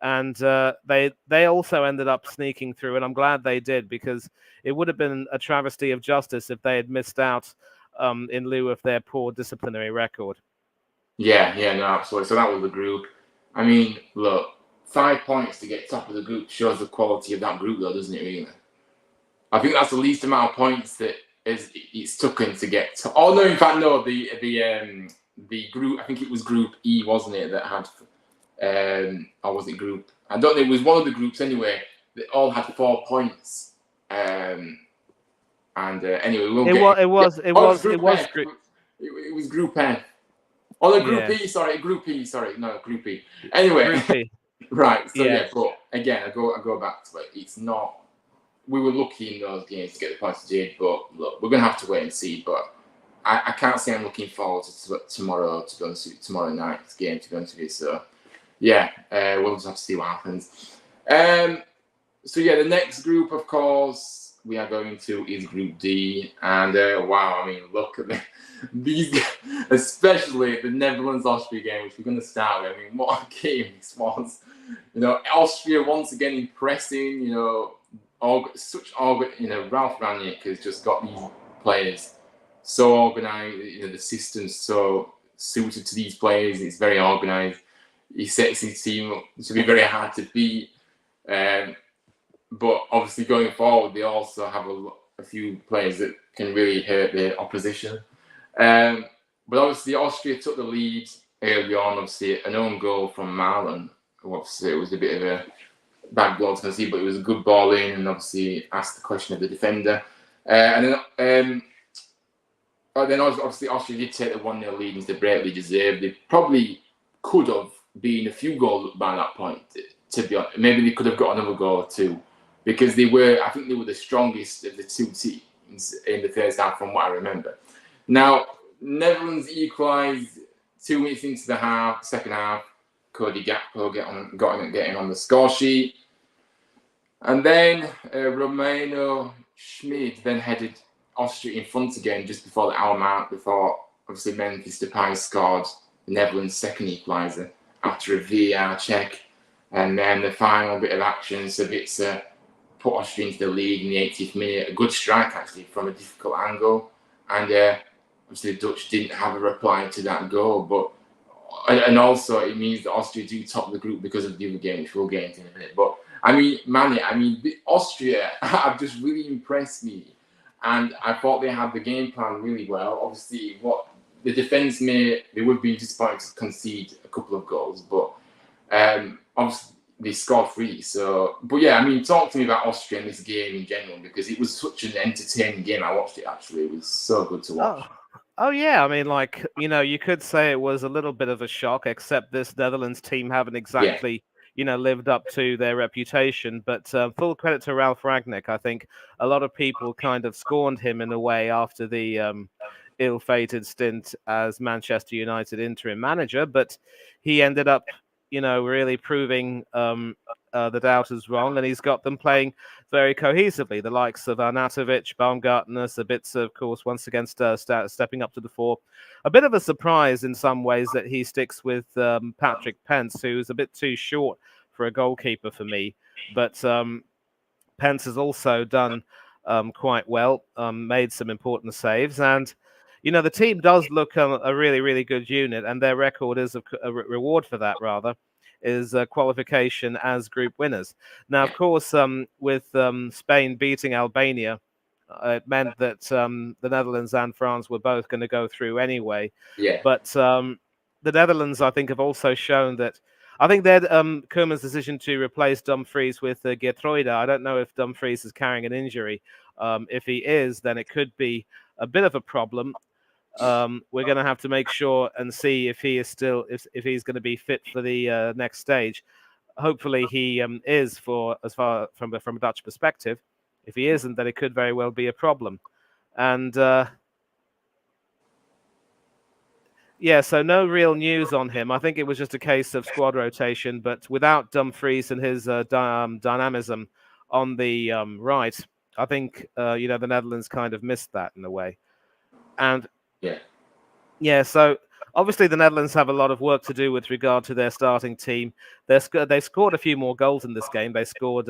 [SPEAKER 2] And they also ended up sneaking through, and I'm glad they did, because it would have been a travesty of justice if they had missed out in lieu of their poor disciplinary record.
[SPEAKER 1] Yeah, no, absolutely. So that was the group. I mean, look, 5 points to get top of the group shows the quality of that group, though, doesn't it, really? I think that's the least amount of points that it's taken to get. Oh no, in fact, no. The group, I think it was Group E, wasn't it, that had. Or was it Group? I don't know. It was one of the groups anyway. That all had 4 points. Anyway,
[SPEAKER 2] it was
[SPEAKER 1] Group F. Oh, no, Group E. Sorry, Group E. Sorry, no, Group E. Anyway,
[SPEAKER 2] Group E.
[SPEAKER 1] Right. So but again, I go back to it. It's not. We were lucky in those games to get the points to Jade, but look, we're gonna have to wait and see. But I can't say I'm looking forward to tomorrow. To be honest with you, tomorrow night's game. To be honest with you, so yeah, we'll just have to see what happens. So yeah, the next group, of course, we are going to is Group D, and wow, I mean, look at these, especially the Netherlands-Austria game, which we're going to start with. I mean, what a game this was! You know, Austria once again impressing. You know, Ralph Rangnick has just got these players so organised. You know, the system's so suited to these players. It's very organised. He sets his team up to be very hard to beat. But obviously, going forward, they also have a few players that can really hurt the opposition. But obviously, Austria took the lead early on. Obviously, an own goal from Marlon. Obviously, it was a bit of a bad goal to concede, but it was a good ball in, and obviously asked the question of the defender. Then obviously Austria did take the 1-0 lead, and they greatly deserved. They probably could have been a few goals by that point. To be honest, maybe they could have got another goal or two, because I think they were the strongest of the two teams in the first half, from what I remember. Now, Netherlands equalised 2 minutes into the second half. Cody Gakpo getting on the score sheet. And then Romano Schmid then headed Austria in front again just before the hour mark, before obviously Memphis Depay scored the Netherlands' second equaliser after a VAR check. And then the final bit of action, Savitzer put Austria into the lead in the 80th minute. A good strike, actually, from a difficult angle. And obviously the Dutch didn't have a reply to that goal. And also it means that Austria do top the group because of the other game, which we'll get into in a minute. But I mean, Austria have just really impressed me. And I thought they had the game plan really well. Obviously, what the defence they would have been disappointed to concede a couple of goals, but obviously they scored 3. So, but yeah, I mean, talk to me about Austria and this game in general, because it was such an entertaining game. I watched it, actually. It was so good to watch.
[SPEAKER 2] Oh yeah, I mean, like, you could say it was a little bit of a shock, except this Netherlands team haven't exactly, lived up to their reputation. But full credit to Ralph Rangnick. I think a lot of people kind of scorned him in a way after the ill-fated stint as Manchester United interim manager, but he ended up, really proving the doubters wrong, and he's got them playing very cohesively. The likes of Arnautovic, Baumgartner, Sabitzer, of course, once again stepping up to the fore. A bit of a surprise in some ways that he sticks with Patrick Pence, who's a bit too short for a goalkeeper for me. But Pence has also done quite well, made some important saves, and the team does look a really, really good unit, and their record is a reward for that, rather, is qualification as group winners. Now, of course, with Spain beating Albania, it meant that the Netherlands and France were both going to go through anyway.
[SPEAKER 1] Yeah.
[SPEAKER 2] But the Netherlands, I think, have also shown that. I think that Koeman's decision to replace Dumfries with Geertruida. I don't know if Dumfries is carrying an injury. If he is, then it could be a bit of a problem. We're going to have to make sure and see if he is still if he's going to be fit for the next stage. Hopefully, he is, for as far from a Dutch perspective. If he isn't, then it could very well be a problem. And yeah, so no real news on him. I think it was just a case of squad rotation, but without Dumfries and his dynamism on the right, I think the Netherlands kind of missed that in a way. And yeah, so obviously the Netherlands have a lot of work to do with regard to their starting team. They scored a few more goals in this game. They scored.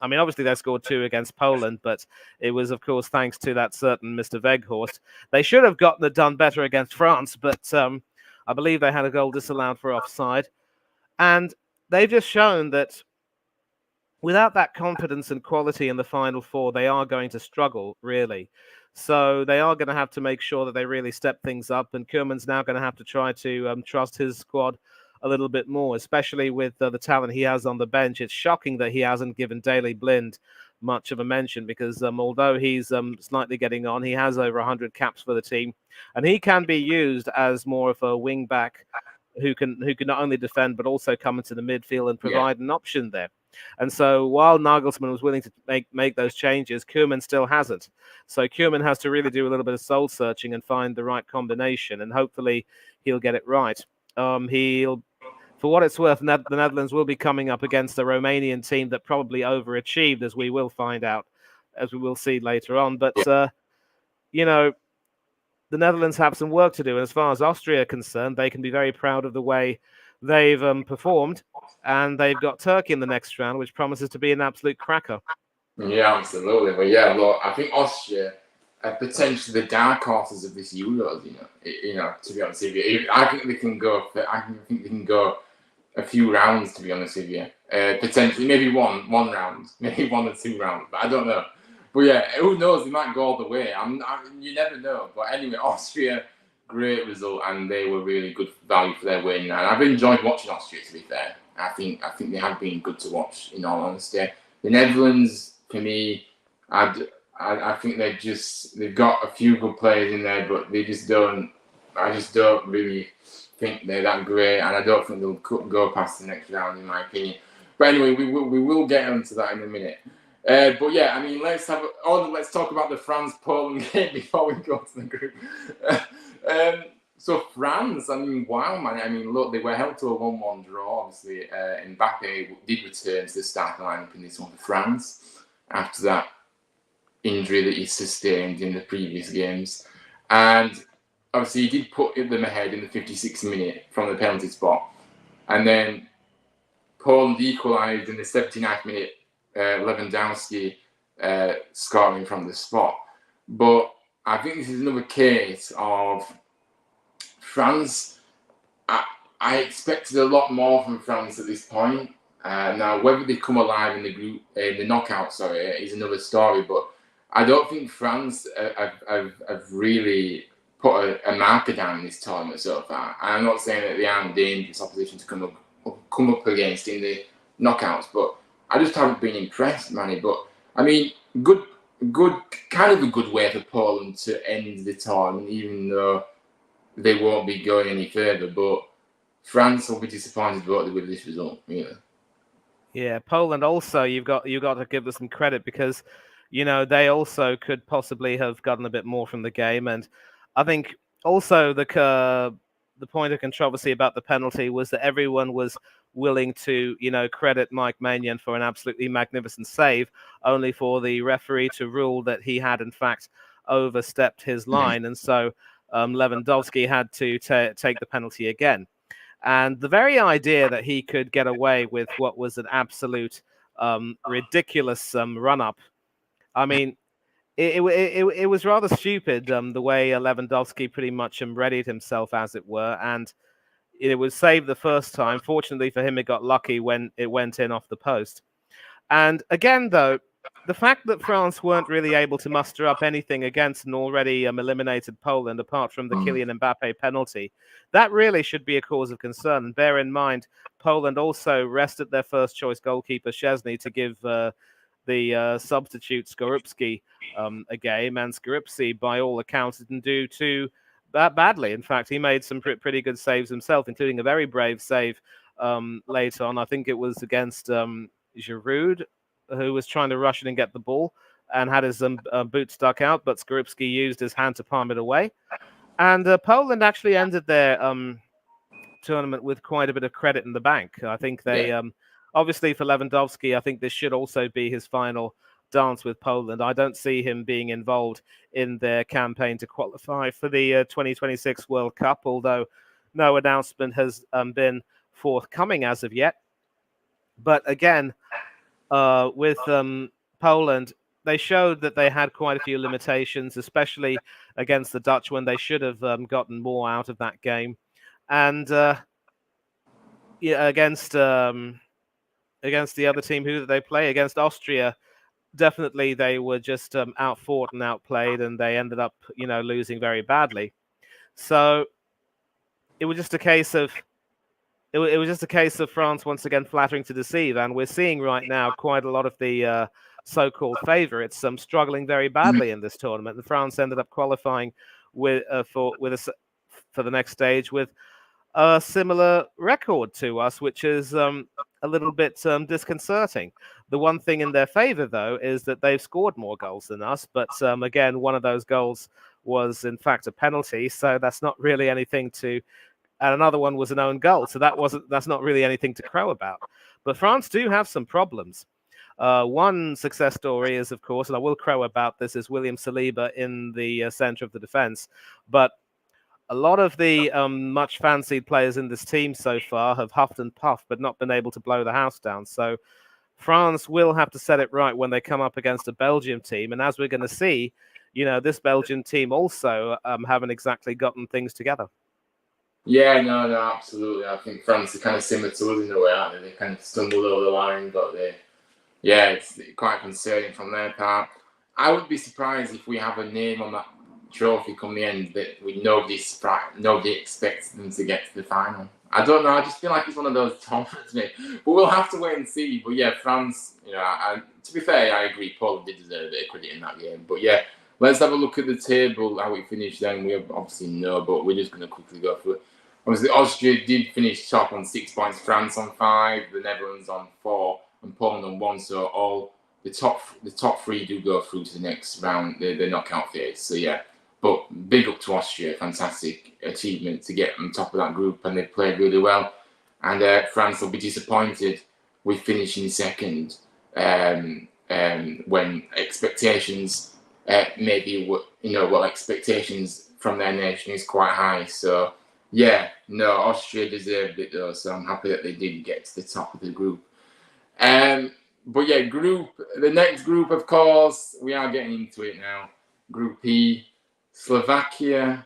[SPEAKER 2] Obviously they scored 2 against Poland, but it was, of course, thanks to that certain Mr. Weghorst. They should have gotten it done better against France, but I believe they had a goal disallowed for offside. And they've just shown that without that confidence and quality in the final 4, they are going to struggle, really. So they are going to have to make sure that they really step things up, and Koeman's now going to have to try to trust his squad a little bit more, especially with the talent he has on the bench. It's shocking that he hasn't given Daley Blind much of a mention, because although he's slightly getting on, he has over 100 caps for the team, and he can be used as more of a wing back who can not only defend but also come into the midfield and provide an option there. And so while Nagelsmann was willing to make those changes, Koeman still hasn't. So Koeman has to really do a little bit of soul searching and find the right combination, and hopefully he'll get it right. For what it's worth, the Netherlands will be coming up against a Romanian team that probably overachieved, as we will find out, as we will see later on. But, you know, the Netherlands have some work to do. And as far as Austria are concerned, they can be very proud of the way they've performed. And they've got Turkey in the next round, which promises to be an absolute cracker.
[SPEAKER 1] Yeah, absolutely. But yeah, look, I think Austria are potentially the dark horses of this Euros. To be honest with you, I think they can go. I think they can go a few rounds. To be honest with you, potentially maybe one round, maybe 1 or 2 rounds, but I don't know. But yeah, who knows? They might go all the way. You never know. But anyway, Austria, great result, and they were really good value for their win. And I've enjoyed watching Austria. To be fair, I think they have been good to watch. In all honesty, the Netherlands, for me, I think they've got a few good players in there, but they just don't. I just don't really think they're that great, and I don't think they'll go past the next round, in my opinion. But anyway, we will get onto that in a minute. But yeah, I mean, let's talk about the France-Poland game before we go to the group. So France, I mean, wow, man. I mean, look, they were held to a 1-1 draw. Obviously, Mbappe did return to the starting lineup in this one for France after that injury that he sustained in the previous games. And obviously, he did put them ahead in the 56th minute from the penalty spot. And then Poland equalised in the 79th minute, Lewandowski scoring from the spot. But I think this is another case of France. I expected a lot more from France at this point. Now, whether they come alive in the knockout, is another story. But I don't think France have really put a marker down in this tournament so far. And I'm not saying that they aren't dangerous opposition to come up against in the knockouts, but I just haven't been impressed, Manny. But I mean, good, kind of a good way for Poland to end the tournament, even though they won't be going any further. But France will be disappointed with this result, really.
[SPEAKER 2] Yeah, Poland also, you've got to give them some credit because, they also could possibly have gotten a bit more from the game. And I think also the point of controversy about the penalty was that everyone was willing to, credit Mike Maignan for an absolutely magnificent save, only for the referee to rule that he had, in fact, overstepped his line. And so Lewandowski had to take the penalty again. And the very idea that he could get away with what was an absolute ridiculous run-up, I mean, it was rather stupid the way Lewandowski pretty much readied himself, as it were, and it was saved the first time. Fortunately for him, it got lucky when it went in off the post. And again, though, the fact that France weren't really able to muster up anything against an already eliminated Poland, apart from the Kylian Mbappe penalty, that really should be a cause of concern. And bear in mind, Poland also rested their first choice goalkeeper, Szczesny, to give the substitute Skorupski a game. And Skorupski, by all accounts, didn't do too badly. In fact, he made some pretty good saves himself, including a very brave save later on. I think it was against Giroud, who was trying to rush in and get the ball and had his boot stuck out, but Skorupski used his hand to palm it away. And Poland actually ended their tournament with quite a bit of credit in the bank. I think they, obviously for Lewandowski, I think this should also be his final dance with Poland. I don't see him being involved in their campaign to qualify for the 2026 World Cup, although no announcement has been forthcoming as of yet. But again, with Poland, they showed that they had quite a few limitations, especially against the Dutch when they should have gotten more out of that game. And against the other team who they play, against Austria, definitely they were just outfought and outplayed, and they ended up, losing very badly. So it was just a case of France once again flattering to deceive, and we're seeing right now quite a lot of the so-called favourites struggling very badly in this tournament. And France ended up qualifying for the next stage with a similar record to us, which is a little bit disconcerting. The one thing in their favour, though, is that they've scored more goals than us. But again, one of those goals was in fact a penalty, so that's not really anything to and another one was an own goal. So that's not really anything to crow about. But France do have some problems. One success story is, of course, and I will crow about this, is William Saliba in the center of the defense. But a lot of the much fancied players in this team so far have huffed and puffed, but not been able to blow the house down. So France will have to set it right when they come up against a Belgium team. And as we're going to see, this Belgian team also haven't exactly gotten things together.
[SPEAKER 1] Yeah, no, absolutely. I think France are kind of similar to us in a way, aren't they? They kind of stumbled over the line, but it's quite concerning from their part. I would be surprised if we have a name on that trophy come the end that nobody expects them to get to the final. I don't know. I just feel like it's one of those tournaments, mate. But we'll have to wait and see. But yeah, France. To be fair, I agree. Poland did deserve a bit of credit in that game. But yeah, let's have a look at the table. How we finished. Then we obviously know, but we're just going to quickly go through it. Obviously, Austria did finish top on 6 points. France on 5. The Netherlands on 4. And Poland on 1. So all the top 3 do go through to the next round. The knockout phase. So yeah. But big up to Austria, fantastic achievement to get on top of that group, and they played really well. And France will be disappointed with finishing second when expectations expectations from their nation is quite high. So yeah, no, Austria deserved it though. So I'm happy that they did get to the top of the group. But yeah, the next group, of course, we are getting into it now. Group E. Slovakia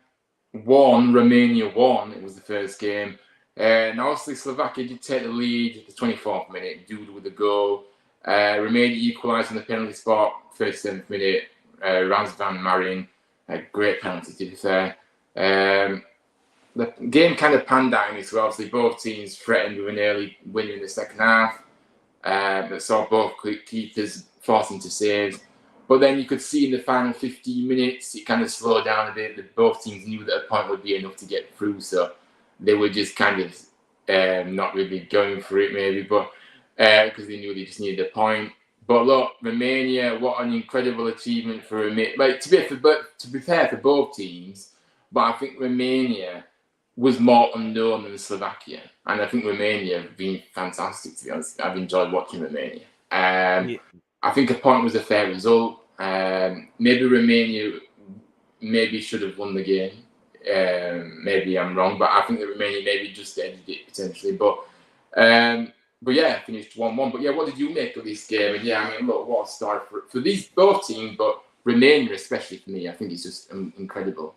[SPEAKER 1] won, Romania won. It was the first game. And obviously, Slovakia did take the lead at the 24th minute, Duda with a goal. Romania equalised on the penalty spot, 37th minute. Razvan Marin, a great penalty to be fair. The game kind of panned out in this way. Obviously, both teams threatened with an early win in the second half. That saw both keepers forcing to saves. But then you could see in the final 15 minutes, it kind of slowed down a bit. Both teams knew that a point would be enough to get through. So they were just kind of not really going for it, maybe, but because they knew they just needed a point. But look, Romania, what an incredible achievement for Romania. Like, to be fair for both teams, but I think Romania was more unknown than Slovakia. And I think Romania have been fantastic, to be honest. I've enjoyed watching Romania. I think a point was a fair result. Maybe Romania should have won the game. Maybe I'm wrong, but I think that Romania maybe just ended it potentially. But yeah, finished 1-1. But yeah, what did you make of this game? And yeah, I mean, look, what a start for these both teams, but Romania especially for me, I think it's just incredible.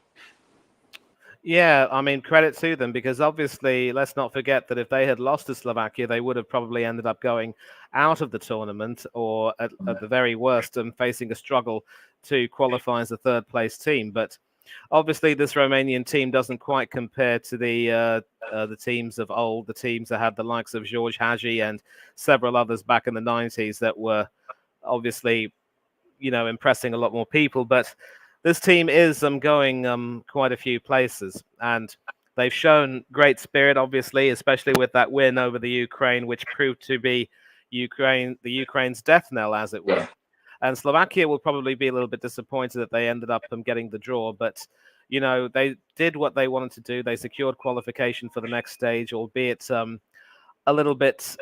[SPEAKER 2] Yeah, I mean, credit to them, because obviously, let's not forget that if they had lost to Slovakia, they would have probably ended up going out of the tournament, or at the very worst, facing a struggle to qualify as a third place team. But obviously, this Romanian team doesn't quite compare to the teams of old, the teams that had the likes of George Hagi and several others back in the 90s that were obviously, impressing a lot more people. But this team is going quite a few places, and they've shown great spirit, obviously, especially with that win over the Ukraine, which proved to be Ukraine's death knell, as it were. Yeah. And Slovakia will probably be a little bit disappointed that they ended up getting the draw, but they did what they wanted to do. They secured qualification for the next stage, albeit a little bit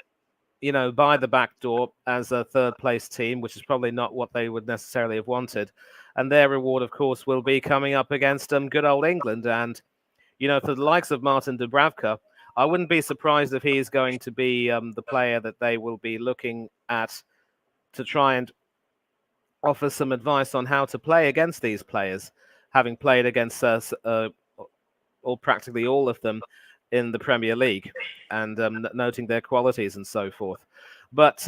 [SPEAKER 2] by the back door as a third place team, which is probably not what they would necessarily have wanted. And their reward, of course, will be coming up against good old England. And, for the likes of Martin Dubravka, I wouldn't be surprised if he is going to be the player that they will be looking at to try and offer some advice on how to play against these players, having played against or practically all of them in the Premier League, and noting their qualities and so forth. But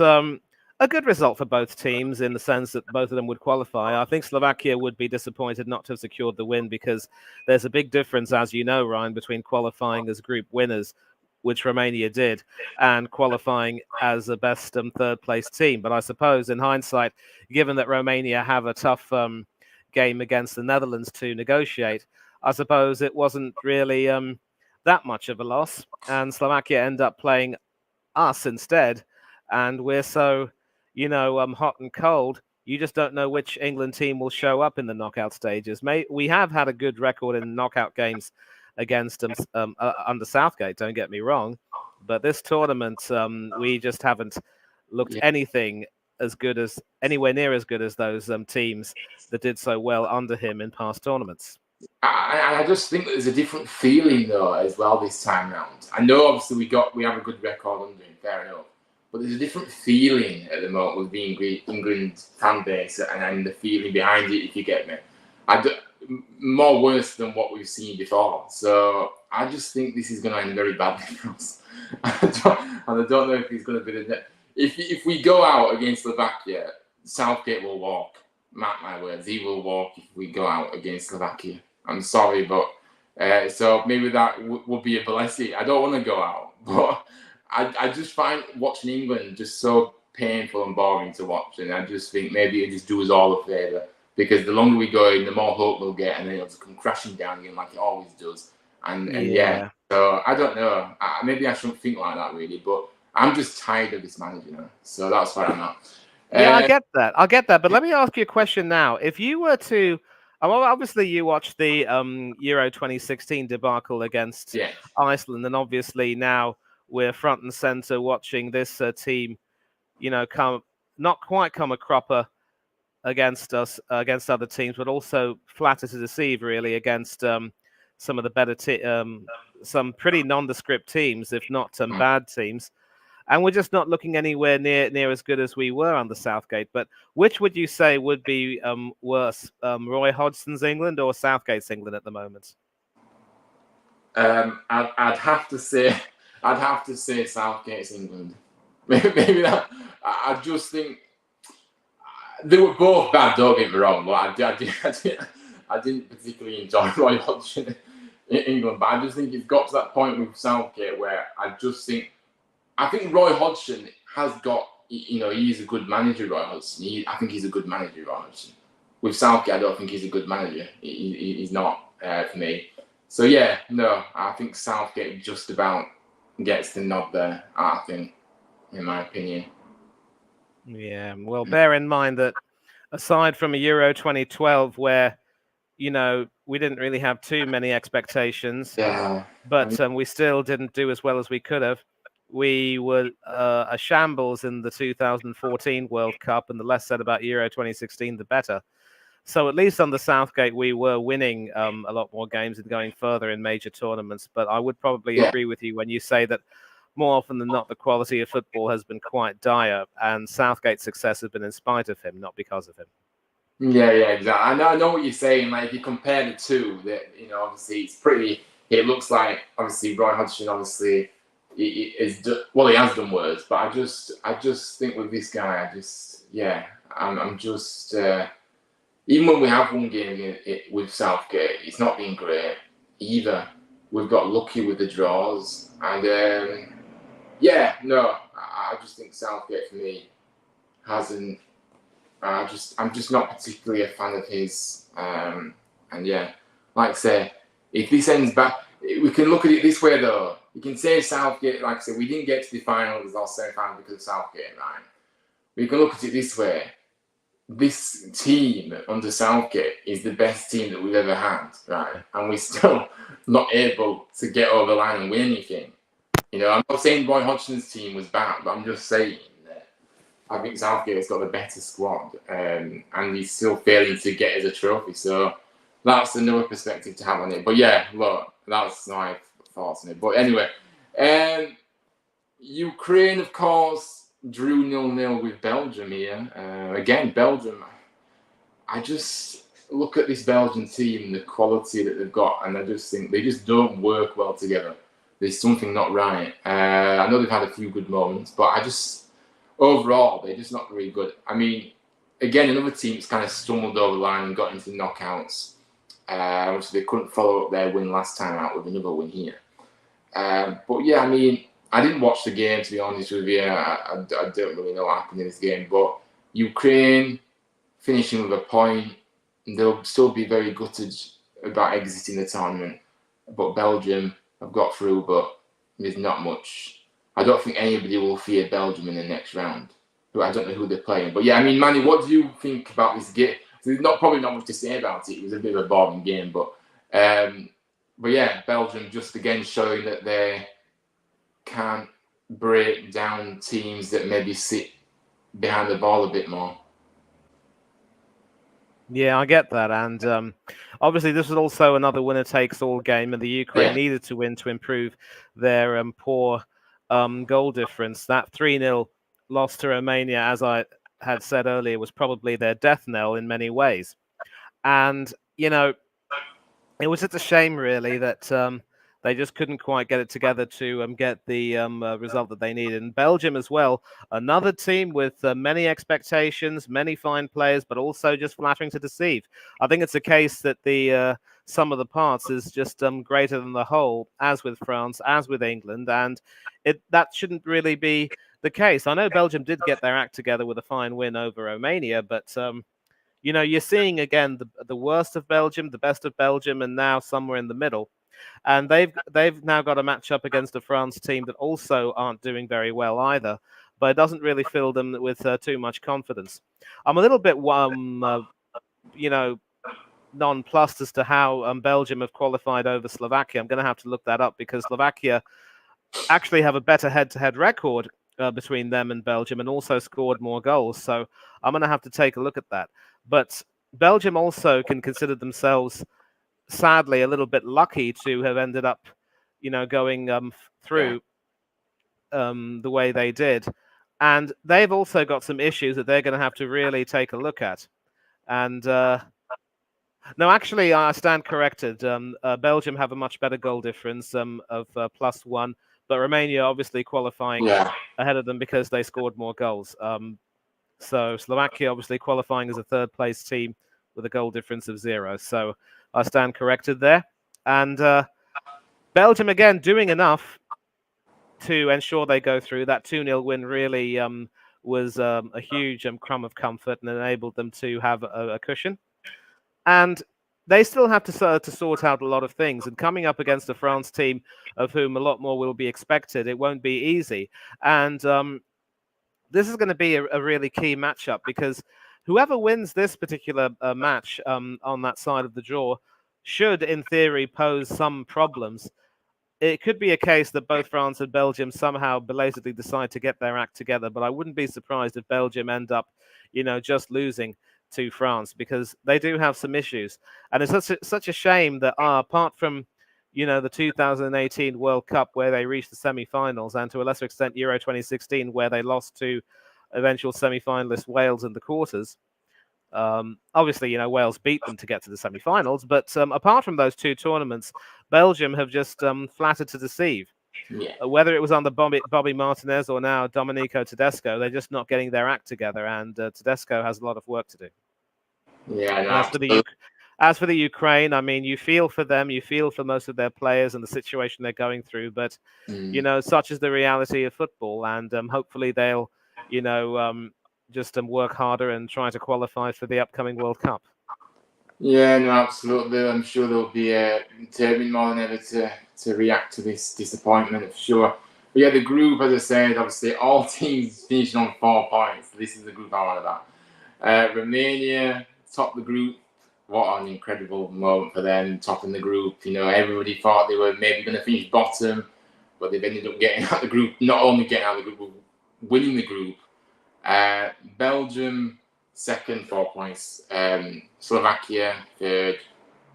[SPEAKER 2] a good result for both teams in the sense that both of them would qualify. I think Slovakia would be disappointed not to have secured the win, because there's a big difference, as you know, Ryan, between qualifying as group winners, which Romania did, and qualifying as a best third place team. But I suppose in hindsight, given that Romania have a tough game against the Netherlands to negotiate, I suppose it wasn't really that much of a loss, and Slovakia end up playing us instead, and we're so hot and cold, you just don't know which England team will show up in the knockout stages. We have had a good record in knockout games against under Southgate. Don't get me wrong, but this tournament, we just haven't looked
[SPEAKER 1] Yeah.
[SPEAKER 2] anything as good as anywhere near as good as those teams that did so well under him in past tournaments.
[SPEAKER 1] I just think there's a different feeling though as well this time round. I know obviously we have a good record under him, fair enough, but there's a different feeling at the moment with the England fan base and the feeling behind it. If you get me, more worse than what we've seen before. So I just think this is going to end very badly for us. I don't know if he's going to be the. If we go out against Slovakia, Southgate will walk. Mark my words, he will walk if we go out against Slovakia. I'm sorry, but so maybe that would be a blessing. I don't want to go out, but I just find watching England just so painful and boring to watch, and I just think maybe it just do us all a favour, because the longer we go in, the more hope we'll get, and then it'll just come crashing down again like it always does. And yeah, so I don't know. Maybe I shouldn't think like that really, but I'm just tired of this manager now. So that's where I'm at.
[SPEAKER 2] Yeah, I get that. I get that. But let me ask you a question now. If you were to, well, obviously you watched the Euro 2016 debacle against Iceland, and obviously now we're front and center watching this team, not quite come a cropper against us, against other teams, but also flatter to deceive really against some of the better, some pretty nondescript teams, if not some bad teams. And we're just not looking anywhere near as good as we were under Southgate. But which would you say would be worse, Roy Hodgson's England or Southgate's England at the moment?
[SPEAKER 1] I'd have to say Southgate's England. Maybe that. I just think they were both bad. Don't get me wrong, but I didn't particularly enjoy Roy Hodgson in England. But I just think it's got to that point with Southgate where I think Roy Hodgson has got, he's a good manager, Roy Hodgson. I think he's a good manager, Roy Hodgson. With Southgate, I don't think he's a good manager. He's not for me. So yeah, no, I think Southgate just about gets the nod there, I think, in my opinion.
[SPEAKER 2] Yeah, well, bear in mind that aside from a Euro 2012 where, we didn't really have too many expectations, but we still didn't do as well as we could have. We were a shambles in the 2014 World Cup, and the less said about Euro 2016, the better. So at least under Southgate, we were winning a lot more games and going further in major tournaments. But I would probably agree with you when you say that more often than not, the quality of football has been quite dire, and Southgate's success has been in spite of him, not because of him.
[SPEAKER 1] Yeah, exactly. I know what you're saying. Like, if you compare the two, that obviously it looks like obviously Roy Hodgson obviously he has done worse, but I just think with this guy, I'm just even when we have one game with Southgate, it's not been great either. We've got lucky with the draws, and I just think Southgate for me hasn't. I'm just not particularly a fan of his. And yeah, like I say, if this ends back, we can look at it this way though. You can say Southgate, like I said, we didn't get to the finals or semi-final because of Southgate, right? We can look at it this way. This team under Southgate is the best team that we've ever had, right? And we're still not able to get over the line and win anything. I'm not saying Roy Hodgson's team was bad, but I'm just saying that I think Southgate's got the better squad, and he's still failing to get us a trophy. So that's another perspective to have on it. But yeah, look, that's my thoughts on it. But anyway, Ukraine, of course, drew 0-0 with Belgium here. Again, Belgium. I just look at this Belgian team, the quality that they've got, and I just think they just don't work well together. There's something not right. I know they've had a few good moments, but overall, they're just not very good. I mean, again, another team that's kind of stumbled over the line and got into knockouts. So they couldn't follow up their win last time out with another win here. But yeah, I mean, I didn't watch the game, to be honest with you. I don't really know what happened in this game. But Ukraine finishing with a point, they'll still be very gutted about exiting the tournament. But Belgium have got through, but there's not much. I don't think anybody will fear Belgium in the next round. But I don't know who they're playing. But yeah, I mean, Manny, what do you think about this game? There's probably not much to say about it. It was a bit of a boring game, but But yeah, Belgium just again showing that they can break down teams that maybe sit behind the ball a bit more.
[SPEAKER 2] Yeah, I get that. And obviously, this was also another winner-takes-all game, and the Ukraine
[SPEAKER 1] Yeah,
[SPEAKER 2] needed to win to improve their poor goal difference. That 3-0 loss to Romania, as I had said earlier, was probably their death knell in many ways. And, it was just a shame, really, that they just couldn't quite get it together to get the result that they needed. And Belgium as well, another team with many expectations, many fine players, but also just flattering to deceive. I think it's a case that the sum of the parts is just greater than the whole, as with France, as with England, and that shouldn't really be the case. I know Belgium did get their act together with a fine win over Romania, but you're seeing again the worst of Belgium, the best of Belgium, and now somewhere in the middle. And they've now got a match up against a France team that also aren't doing very well either. But it doesn't really fill them with too much confidence. I'm a little bit you know nonplussed as to how Belgium have qualified over Slovakia. I'm going to have to look that up because Slovakia actually have a better head-to-head record between them and Belgium, and also scored more goals. So I'm going to have to take a look at that. But Belgium also can consider themselves, sadly, a little bit lucky to have ended up, going through the way they did. And they've also got some issues that they're going to have to really take a look at. And no, actually, I stand corrected. Belgium have a much better goal difference of +1, but Romania obviously qualifying
[SPEAKER 1] yeah,
[SPEAKER 2] ahead of them because they scored more goals. So Slovakia obviously qualifying as a third place team with a goal difference of 0. So I stand corrected there. And Belgium again doing enough to ensure they go through. That 2-0 win really was a huge crumb of comfort and enabled them to have a cushion. And they still have to sort out a lot of things. And coming up against a France team of whom a lot more will be expected, it won't be easy. And this is going to be a really key matchup because whoever wins this particular match on that side of the draw should, in theory, pose some problems. It could be a case that both France and Belgium somehow belatedly decide to get their act together, but I wouldn't be surprised if Belgium end up, just losing to France because they do have some issues. And it's such a shame that apart from, the 2018 World Cup where they reached the semi-finals and to a lesser extent Euro 2016 where they lost to eventual semi-finalist Wales in the quarters. Obviously, Wales beat them to get to the semi-finals, but apart from those two tournaments, Belgium have just flattered to deceive.
[SPEAKER 1] yeah,
[SPEAKER 2] Whether it was under Bobby Martinez or now Domenico Tedesco, they're just not getting their act together, and Tedesco has a lot of work to do.
[SPEAKER 1] yeah. No,
[SPEAKER 2] And as for the Ukraine, I mean, you feel for them, you feel for most of their players and the situation they're going through, but such is the reality of football, and hopefully they'll, just work harder and try to qualify for the upcoming World Cup.
[SPEAKER 1] Yeah, no, absolutely. I'm sure they'll be determined more than ever to react to this disappointment, for sure. But yeah, the group, as I said, obviously all teams finishing on 4 points. This is the group I wanted that. Romania topped the group. What an incredible moment for them, topping the group. Everybody thought they were maybe going to finish bottom, but they've ended up getting out of the group. Not only getting out of the group, but winning the group. Belgium second, 4 points. Slovakia third,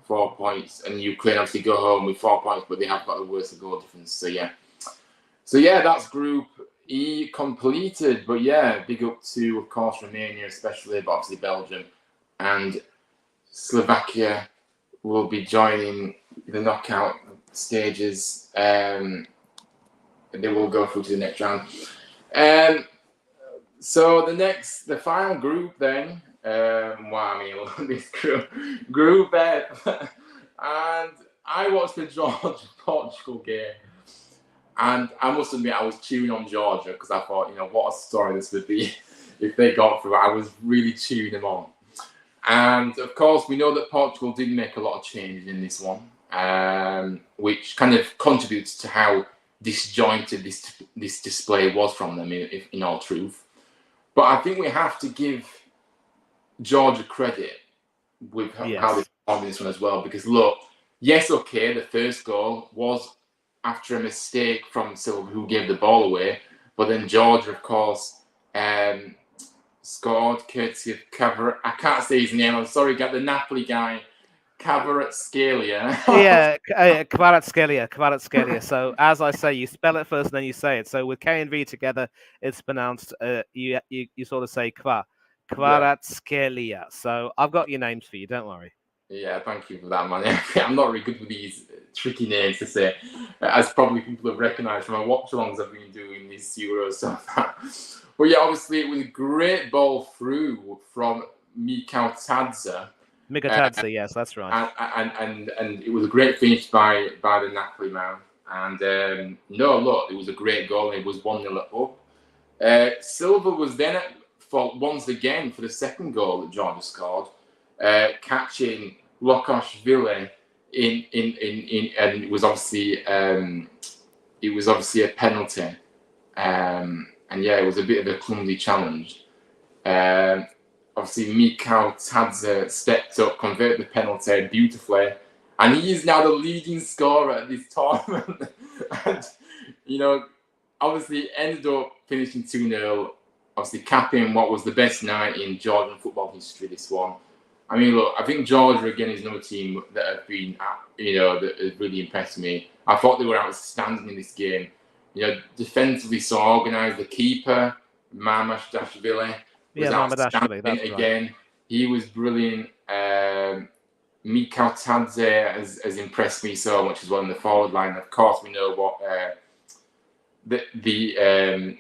[SPEAKER 1] 4 points, and Ukraine obviously go home with 4 points, but they have got the worst goal difference. So yeah, that's Group E completed. But yeah, big up to, of course, Romania especially, but obviously Belgium and Slovakia will be joining the knockout stages. They will go through to the next round. So the final group then, this group F, and I watched the Georgia-Portugal game, and I must admit I was cheering on Georgia because I thought, what a story this would be if they got through. I was really cheering them on. And of course, we know that Portugal did make a lot of changes in this one, which kind of contributes to how disjointed this display was from them, in all truth. But I think we have to give Georgia credit with how they performed in this one as well, because look, yes, okay, the first goal was after a mistake from Silva, who gave the ball away, but then Georgia, of course, scored courtesy of cover. I can't say his name. I'm sorry, got the Napoli guy, Kvaratskhelia.
[SPEAKER 2] Yeah, Kvaratskhelia. So as I say, you spell it first and then you say it. So with K and V together, it's pronounced. You sort of say
[SPEAKER 1] Yeah.
[SPEAKER 2] Kvaratskhelia. So I've got your names for you. Don't worry.
[SPEAKER 1] Yeah, thank you for that, man. I'm not really good with these tricky names to say, as probably people have recognised from my watch-alongs I've been doing these Euros so far. But yeah, obviously it was a great ball through from Mikau Tadze.
[SPEAKER 2] Mikotadze, yes, that's right.
[SPEAKER 1] And it was a great finish by the Napoli man. And no, look, it was a great goal. And it was 1-0 up. Silva was then at fault once again for the second goal that Georgia scored, catching Lokashvili in and it was obviously a penalty. And yeah, it was a bit of a clumsy challenge. Obviously, Mikau Tadze stepped up, converted the penalty beautifully, and he is now the leading scorer at this tournament. And, obviously, ended up finishing 2-0, obviously capping what was the best night in Georgian football history, this one. I mean, look, I think Georgia, again, is another team that have been, that has really impressed me. I thought they were outstanding in this game. Defensively so organised. The keeper, Mamashashvili, was
[SPEAKER 2] Mamardashvili, that's
[SPEAKER 1] again.
[SPEAKER 2] right.
[SPEAKER 1] He was brilliant. Mikau Tadze has impressed me so much as well in the forward line. Of course, we know what the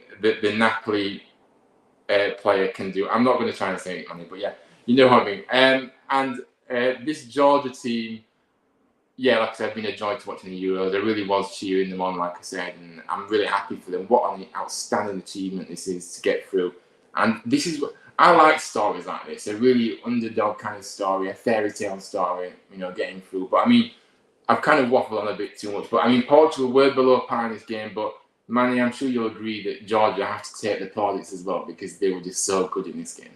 [SPEAKER 1] Napoli player can do. I'm not going to try and say it on it, but yeah, you know what I mean. And this Georgia team, yeah, like I said, been a joy to watch in the Euros. I really was cheering them on, like I said, and I'm really happy for them. What an outstanding achievement this is to get through. And this is what I like, stories like this, a really underdog kind of story, a fairy tale story, getting through. But I mean, I've kind of waffled on a bit too much. But I mean, Portugal were below par in this game, but Manny, I'm sure you'll agree that Georgia have to take the plaudits as well because they were just so good in this game.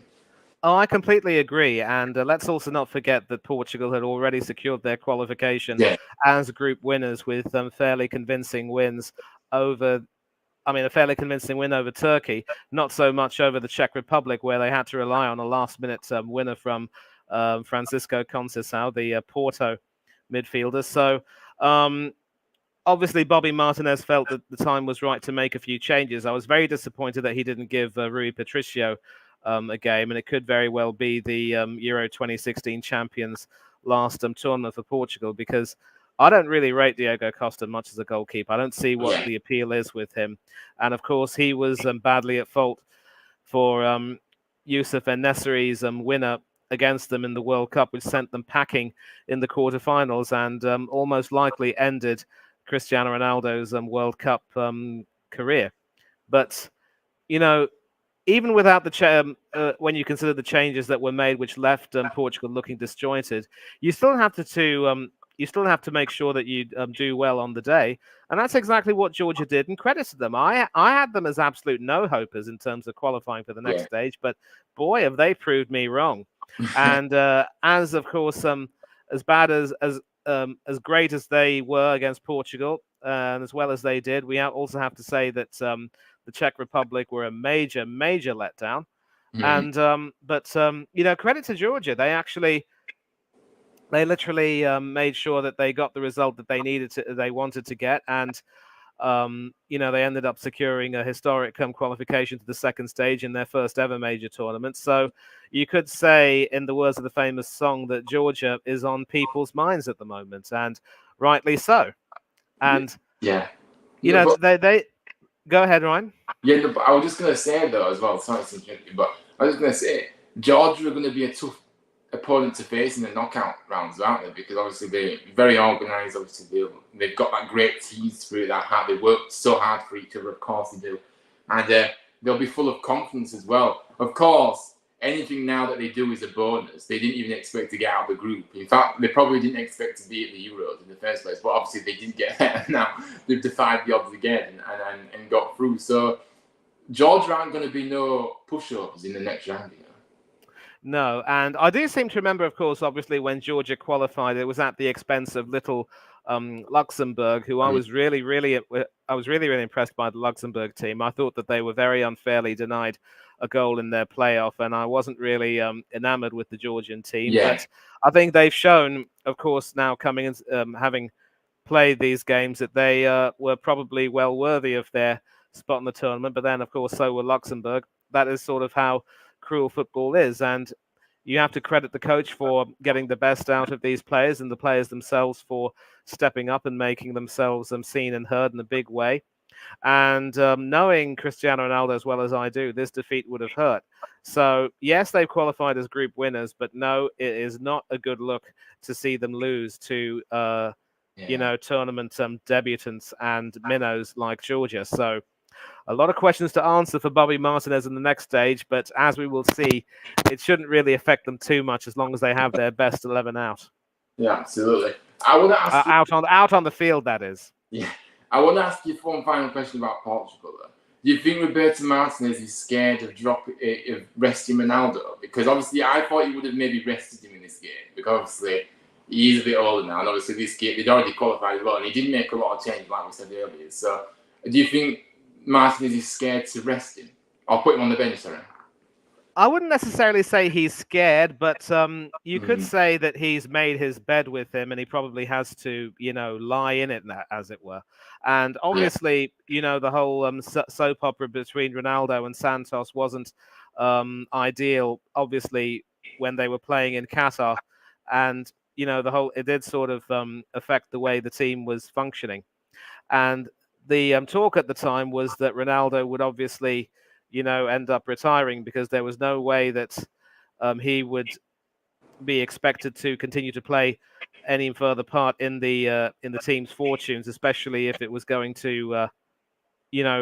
[SPEAKER 2] Oh, I completely agree. And let's also not forget that Portugal had already secured their qualification as group winners with fairly convincing wins over. A fairly convincing win over Turkey, not so much over the Czech Republic, where they had to rely on a last-minute winner from Francisco Conceição, the Porto midfielder. So, obviously, Bobby Martinez felt that the time was right to make a few changes. I was very disappointed that he didn't give Rui Patricio a game, and it could very well be the Euro 2016 champions last tournament for Portugal, because I don't really rate Diogo Costa much as a goalkeeper. I don't see what the appeal is with him. And of course, he was badly at fault for Youssef En-Nesyri's winner against them in the World Cup, which sent them packing in the quarterfinals and almost likely ended Cristiano Ronaldo's World Cup career. But, even without when you consider the changes that were made, which left Portugal looking disjointed, you still have to make sure that you do well on the day, and that's exactly what Georgia did. And credit to them. I had them as absolute no hopers in terms of qualifying for the next stage, but boy, have they proved me wrong. And as of course, as bad as great as they were against Portugal, and as well as they did, we also have to say that the Czech Republic were a major letdown. And credit to Georgia. They literally made sure that they got the result that they wanted to get, and they ended up securing a historic qualification to the second stage in their first ever major tournament. So you could say, in the words of the famous song, that Georgia is on people's minds at the moment, and rightly so. And they go ahead, Ryan.
[SPEAKER 1] Yeah, but I was just going to say, though, as well, sorry to interrupt you, but I was just going to say, Georgia are going to be a tough opponent to face in the knockout rounds, aren't they? Because obviously they're very organised, obviously they've got that great team spirit, that heart, they work so hard for each other, of course they do. And they'll be full of confidence as well. Of course, anything now that they do is a bonus. They didn't even expect to get out of the group. In fact, they probably didn't expect to be at the Euros in the first place, but obviously they did get there. Now they've defied the odds again and got through. So Georgia aren't going to be no pushovers in the next round,
[SPEAKER 2] No, and I do seem to remember, of course, obviously when Georgia qualified, it was at the expense of little Luxembourg, who I was really, really impressed by the Luxembourg team. I thought that they were very unfairly denied a goal in their playoff, and I wasn't really enamored with the Georgian team.
[SPEAKER 1] Yeah,
[SPEAKER 2] But I think they've shown, of course, now coming in, having played these games, that they were probably well worthy of their spot in the tournament. But then, of course, so were Luxembourg. That is sort of how cruel football is, and you have to credit the coach for getting the best out of these players, and the players themselves for stepping up and making themselves seen and heard in a big way. And knowing Cristiano Ronaldo as well as I do, this defeat would have hurt. So yes, they've qualified as group winners, but no, it is not a good look to see them lose to tournament debutants and minnows like Georgia. So a lot of questions to answer for Bobby Martinez in the next stage, but as we will see, it shouldn't really affect them too much as long as they have their best 11 out.
[SPEAKER 1] Yeah, absolutely. I want to ask
[SPEAKER 2] out on the field, that is.
[SPEAKER 1] Yeah, I want to ask you one final question about Portugal. Though. Do you think Roberto Martinez is scared of resting Ronaldo? Because obviously, I thought he would have maybe rested him in this game, because obviously he is a bit older now, and obviously this game they'd already qualified as well, and he did make a lot of changes, like we said earlier. So, do you think Martinez is scared to rest him? I'll put him on the bench, sorry.
[SPEAKER 2] I wouldn't necessarily say he's scared, but you could say that he's made his bed with him, and he probably has to, lie in it, as it were. And obviously, the whole soap opera between Ronaldo and Santos wasn't ideal. Obviously, when they were playing in Qatar, and it did sort of affect the way the team was functioning. And the talk at the time was that Ronaldo would obviously end up retiring, because there was no way that he would be expected to continue to play any further part in the team's fortunes, especially if it was going to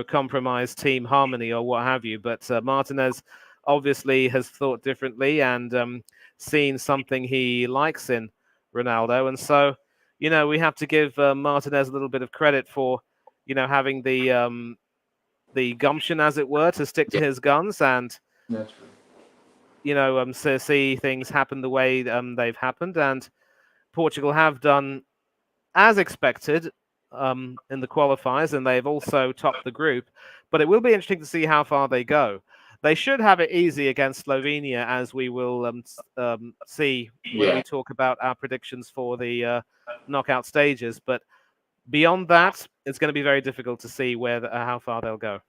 [SPEAKER 2] compromise team harmony or what have you. But Martinez obviously has thought differently and seen something he likes in Ronaldo, and so we have to give Martinez a little bit of credit for having the gumption, as it were, to stick to his guns and see things happen the way they've happened. And Portugal have done as expected in the qualifiers, and they've also topped the group. But it will be interesting to see how far they go. They should have it easy against Slovenia, as we will see when we talk about our predictions for the knockout stages. But beyond that, it's going to be very difficult to see how far they'll go.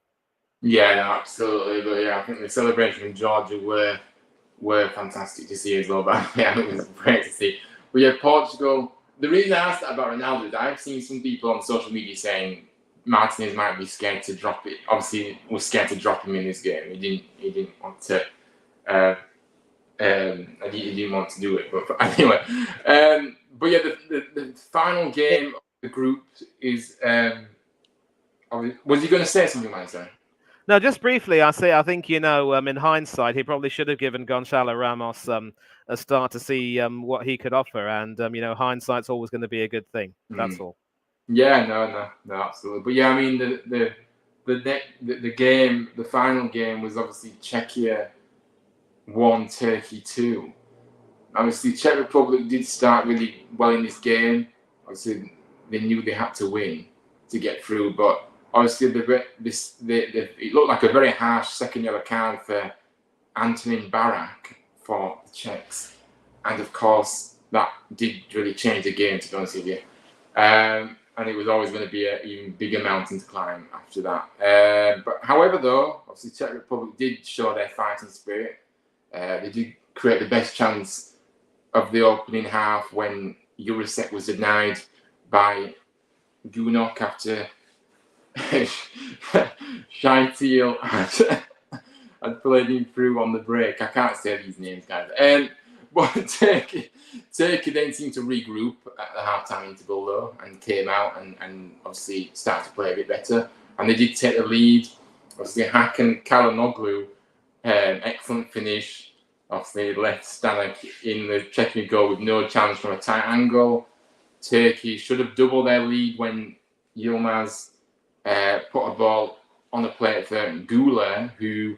[SPEAKER 1] Yeah, no, absolutely. But yeah, I think the celebration in Georgia were fantastic to see as well. But yeah, it was great to see. But yeah, Portugal. The reason I asked that about Ronaldo is I've seen some people on social media saying Martinez might be scared to drop it. Obviously, was scared to drop him in this game. He didn't want to. He didn't want to do it. But anyway, but yeah, the final game of the group is. Was he going to say something, like that?
[SPEAKER 2] No, just briefly, I think in hindsight, he probably should have given Gonçalo Ramos a start to see what he could offer, and hindsight's always going to be a good thing. That's all.
[SPEAKER 1] Yeah, no, absolutely. But yeah, I mean the game, the final game was obviously Czechia 1, Turkey 2. Obviously, Czech Republic did start really well in this game. Obviously, they knew they had to win to get through, but obviously, it looked like a very harsh second yellow card for Antonin Barak for the Czechs. And of course, that did really change the game, to be honest with you. And it was always going to be an even bigger mountain to climb after that. But however, though, obviously, Czech Republic did show their fighting spirit. They did create the best chance of the opening half when Jurasek was denied by Gunok after Shaitiel had played him through on the break. I can't say these names, guys. But Turkey then seemed to regroup at the halftime interval, though, and came out and obviously started to play a bit better. And they did take the lead. Obviously, Hakan Çalhanoğlu, excellent finish. Obviously, left Stanek in the checking goal with no challenge from a tight angle. Turkey should have doubled their lead when Yilmaz put a ball on the plate for Gula, who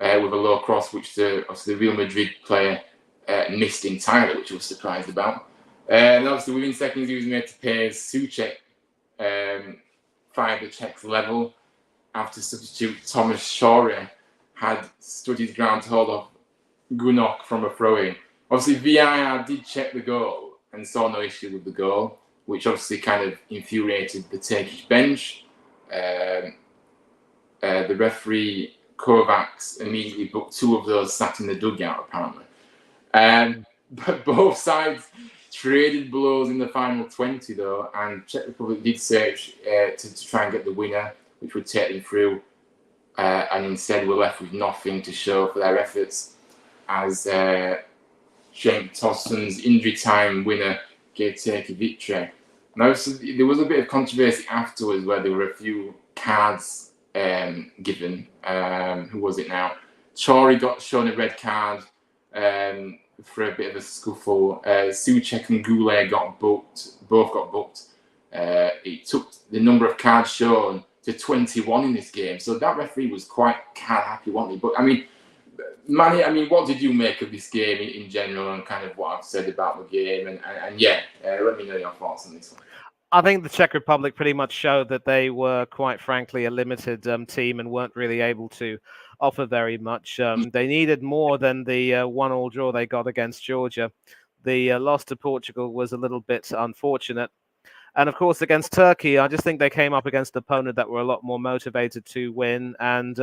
[SPEAKER 1] with a low cross, which obviously the Real Madrid player missed entirely, which I was surprised about. And obviously within seconds he was made to pay. Souček fired the Czechs level after substitute Thomas Shore had stood his ground to hold off Gunok from a throw-in. Obviously VAR did check the goal and saw no issue with the goal, which obviously kind of infuriated the Turkish bench. The referee Kovacs immediately booked 2 of those sat in the dugout, apparently. But both sides traded blows in the final 20, though, and Czech Republic did search to try and get the winner, which would take them through, and instead were left with nothing to show for their efforts, as Cenk Tosun's injury time winner gave Turkey victory. Now, there was a bit of controversy afterwards where there were a few cards given. Who was it now? Chori got shown a red card for a bit of a scuffle. Souček and Goulet both got booked. It took the number of cards shown to 21 in this game. So that referee was quite card happy, wasn't he? But I mean, Manny, what did you make of this game in general and kind of what I've said about the game? And yeah, let me know your thoughts on this one.
[SPEAKER 2] I think the Czech Republic pretty much showed that they were, quite frankly, a limited team and weren't really able to offer very much. They needed more than the 1-1 draw they got against Georgia. The loss to Portugal was a little bit unfortunate. And of course, against Turkey, I just think they came up against an opponent that were a lot more motivated to win. And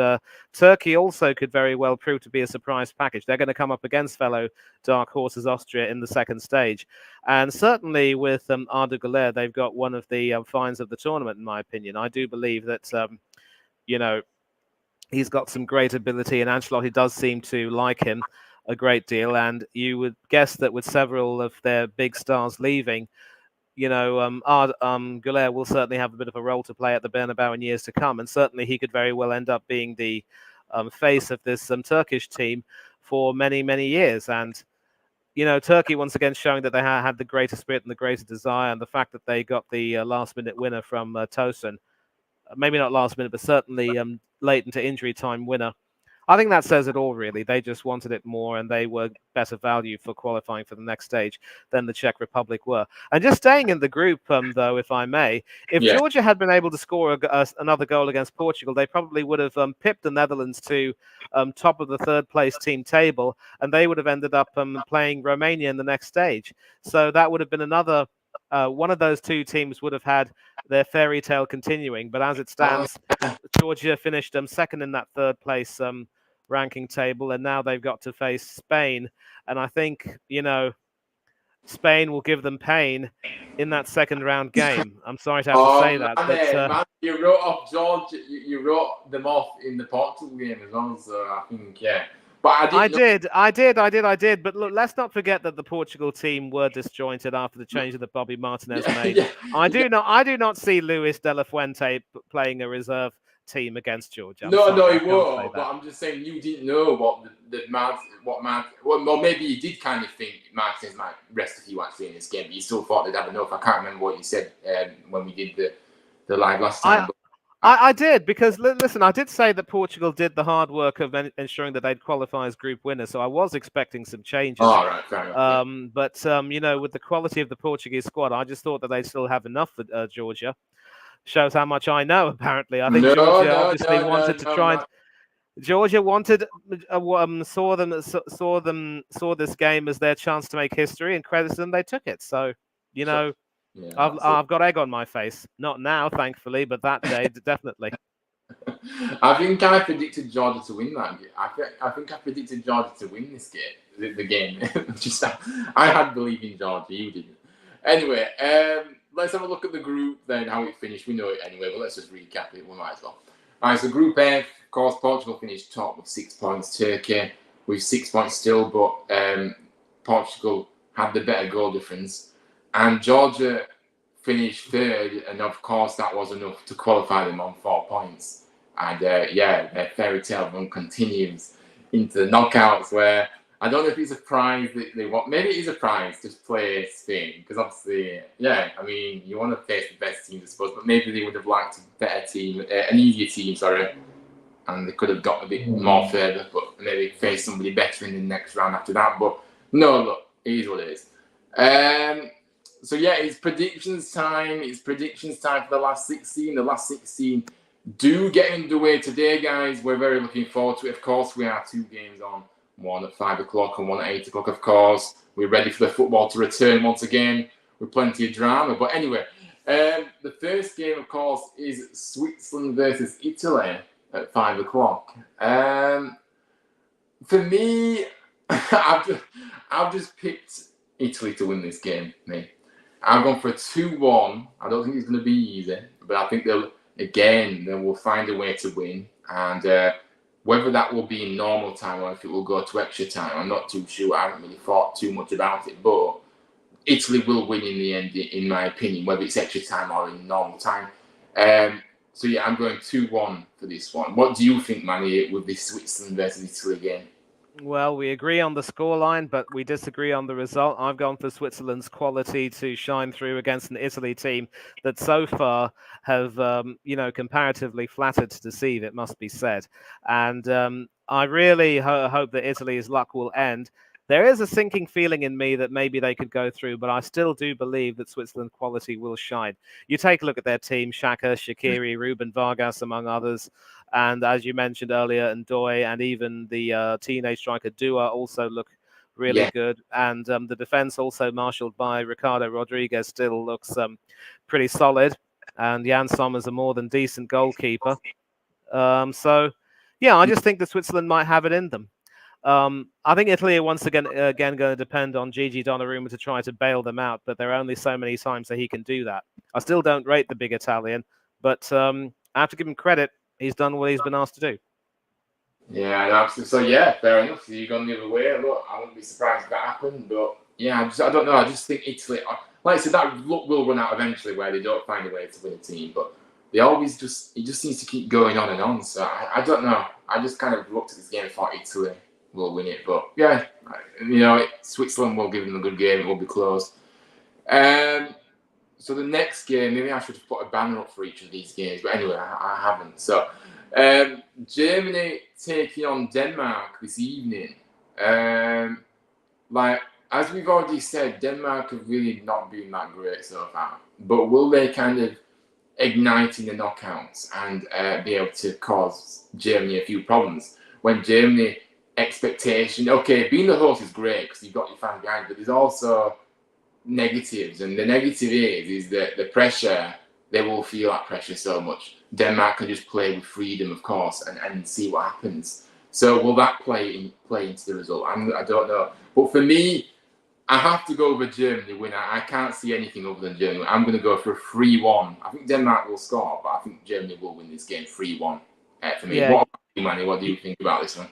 [SPEAKER 2] Turkey also could very well prove to be a surprise package. They're going to come up against fellow dark horses Austria in the second stage. And certainly with Arda Güler, they've got one of the finds of the tournament, in my opinion. I do believe that, he's got some great ability, and Ancelotti does seem to like him a great deal. And you would guess that with several of their big stars leaving, Güler will certainly have a bit of a role to play at the Bernabeu in years to come, and certainly he could very well end up being the face of this Turkish team for many, many years. And Turkey once again showing that they had the greater spirit and the greater desire, and the fact that they got the last-minute winner from Tosun, maybe not last minute, but certainly late into injury time winner. I think that says it all, really. They just wanted it more, and they were better value for qualifying for the next stage than the Czech Republic were. And just staying in the group, though, if I may, if Georgia had been able to score another goal against Portugal, they probably would have pipped the Netherlands to top of the third-place team table, and they would have ended up playing Romania in the next stage. So that would have been another... one of those two teams would have had their fairy tale continuing. But as it stands, Georgia finished second in that third-place ranking table, and now they've got to face Spain. And I think, Spain will give them pain in that second round game. I'm sorry to have to say that.
[SPEAKER 1] Man, you wrote off Georgia. You wrote them off in the Portugal game as well. So I think, yeah. But I did. But look, let's not forget that the Portugal team were disjointed after the change that Bobby Martinez made. I do not see Luis de la Fuente playing a reserve team against Georgia. No, he won't. But I'm just saying, you didn't know well, maybe you did kind of think Martinez might rest a few actually in this game, but you still thought they'd have enough. I can't remember what you said when we did the live last time.
[SPEAKER 2] I did, because listen, I did say that Portugal did the hard work of ensuring that they'd qualify as group winners, so I was expecting some changes.
[SPEAKER 1] All right, fair enough.
[SPEAKER 2] But with the quality of the Portuguese squad, I just thought that they'd still have enough for Georgia. Shows how much I know. Apparently, I think Georgia obviously wanted to try and. Georgia saw this game as their chance to make history, and credit to them, they took it. So I've got egg on my face. Not now, thankfully, but that day, definitely.
[SPEAKER 1] I think I predicted Georgia to win that game. I think I predicted Georgia to win this game, the game. I had belief in Georgia, you didn't. Anyway, let's have a look at the group then, how it finished. We know it anyway, but let's just recap it. We might as well. All right, so Group F, of course, Portugal finished top with 6 points. Turkey with 6 points still, but Portugal had the better goal difference. And Georgia finished third, and of course that was enough to qualify them on 4 points. And their fairy tale run continues into the knockouts, where I don't know if it's a prize that they want. Maybe it is a prize to play Spain, because obviously, I mean, you want to face the best teams, I suppose, but maybe they would have liked a better team, an easier team, and they could have got a bit more further, but maybe face somebody better in the next round after that. But no, look, it is what it is. So yeah, it's predictions time. It's predictions time for the last 16. The last 16 do get underway today, guys. We're very looking forward to it. Of course, we have 2 games on, one at 5 o'clock and one at 8 o'clock, of course. We're ready for the football to return once again with plenty of drama. But anyway, the first game, of course, is Switzerland versus Italy at 5 o'clock. For me, I've just picked Italy to win this game, mate. I've gone for a 2-1. I don't think it's going to be easy, but I think they will find a way to win. And whether that will be in normal time or if it will go to extra time, I'm not too sure. I haven't really thought too much about it, but Italy will win in the end, in my opinion, whether it's extra time or in normal time. So yeah, I'm going 2-1 for this one. What do you think, Manny, with this Switzerland versus Italy game?
[SPEAKER 2] Well, we agree on the scoreline, but we disagree on the result. I've gone for Switzerland's quality to shine through against an Italy team that so far have, comparatively flattered to deceive, it must be said. And I really hope that Italy's luck will end. There is a sinking feeling in me that maybe they could go through, but I still do believe that Switzerland quality will shine. You take a look at their team, Xhaka, Shaqiri, Ruben Vargas, among others. And as you mentioned earlier, Ndoye and even the teenage striker Dua also look really good. And the defense, also marshaled by Ricardo Rodriguez, still looks pretty solid. And Jan Sommer's a more than decent goalkeeper. So, yeah, I just think that Switzerland might have it in them. I think Italy are once again going to depend on Gigi Donnarumma to try to bail them out, but there are only so many times that he can do that. I still don't rate the big Italian, but I have to give him credit. He's done what he's been asked to do.
[SPEAKER 1] Yeah, absolutely. So yeah, fair enough. So you've gone the other way. Look, I wouldn't be surprised if that happened, but yeah, I don't know. I just think Italy, like I said, that luck will run out eventually where they don't find a way to win a team, but they always it just seems to keep going on and on. So I don't know. I just kind of looked at this game and thought Italy will win it, but yeah, Switzerland will give them a good game. It will be close. So the next game, maybe I should have put a banner up for each of these games, but anyway, I haven't. So Germany taking on Denmark this evening. As we've already said, Denmark have really not been that great so far. But will they kind of ignite in the knockouts and be able to cause Germany a few problems? When Germany expectation, okay, being the host is great because you've got your fans behind, but there's also negatives, and the negative is that the pressure, they will feel that pressure so much. Denmark can just play with freedom, of course, and see what happens. So will that play into the result? I don't know. But for me, I have to go with Germany win. I can't see anything other than Germany. I'm going to go for a 3-1. I think Denmark will score, but I think Germany will win this game 3-1 for me. Yeah. What about you, Manny? What do you think about this one?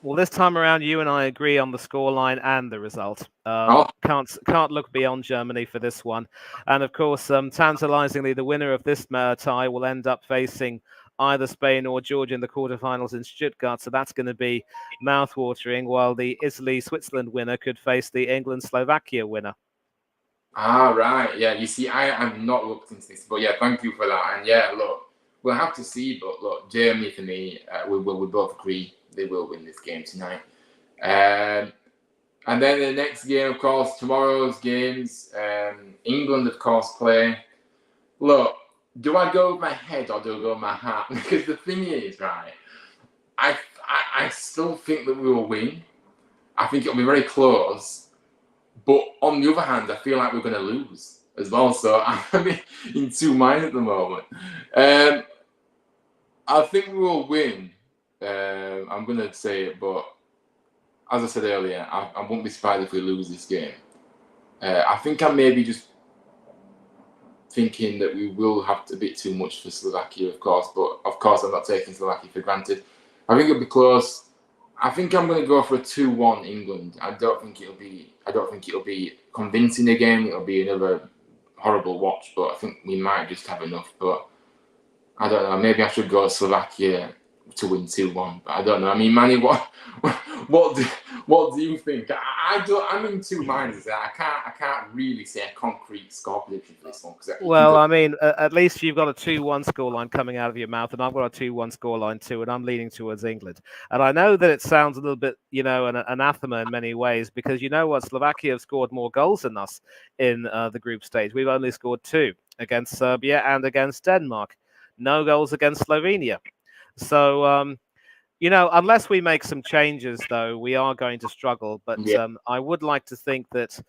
[SPEAKER 2] Well, this time around, you and I agree on the scoreline and the result. Can't look beyond Germany for this one. And of course, tantalizingly, the winner of this tie will end up facing either Spain or Georgia in the quarterfinals in Stuttgart. So that's going to be mouthwatering, while the Italy-Switzerland winner could face the England-Slovakia winner.
[SPEAKER 1] Right. Yeah, you see, I have not looked into this, but yeah, thank you for that. And yeah, look, we'll have to see, but look, Germany for me, we both agree they will win this game tonight. And then the next game, of course, tomorrow's games, England, of course, play. Look, do I go with my head or do I go with my heart? Because the thing is, right, I still think that we will win. I think it'll be very close. But on the other hand, I feel like we're going to lose as well. So I'm in two minds at the moment. I think we will win. I'm going to say it, but as I said earlier, I won't be surprised if we lose this game. I think I'm maybe just thinking that we will have a bit too much for Slovakia, of course, but of course I'm not taking Slovakia for granted. I think it'll be close. I think I'm going to go for a 2-1 England. I don't think it'll be convincing again. It'll be another horrible watch, but I think we might just have enough. But I don't know. Maybe I should go Slovakia to win 2-1. But I don't know. I mean, Manny, what do, what do you think? I'm in two minds. I can't really say a concrete score prediction for this one because
[SPEAKER 2] Well, I mean, at least you've got a 2-1 scoreline coming out of your mouth, and I've got a 2-1 scoreline too, and I'm leaning towards England. And I know that it sounds a little bit, an anathema in many ways, because you know what, Slovakia have scored more goals than us in the group stage. We've only scored 2 against Serbia and against Denmark. No goals against Slovenia. So, unless we make some changes, though, we are going to struggle. But I would like to think that,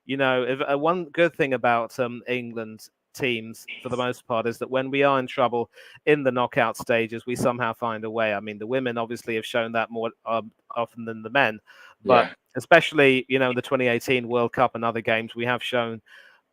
[SPEAKER 2] if one good thing about England teams, for the most part, is that when we are in trouble in the knockout stages, we somehow find a way. I mean, the women obviously have shown that more often than the men, but especially, in the 2018 World Cup and other games, we have shown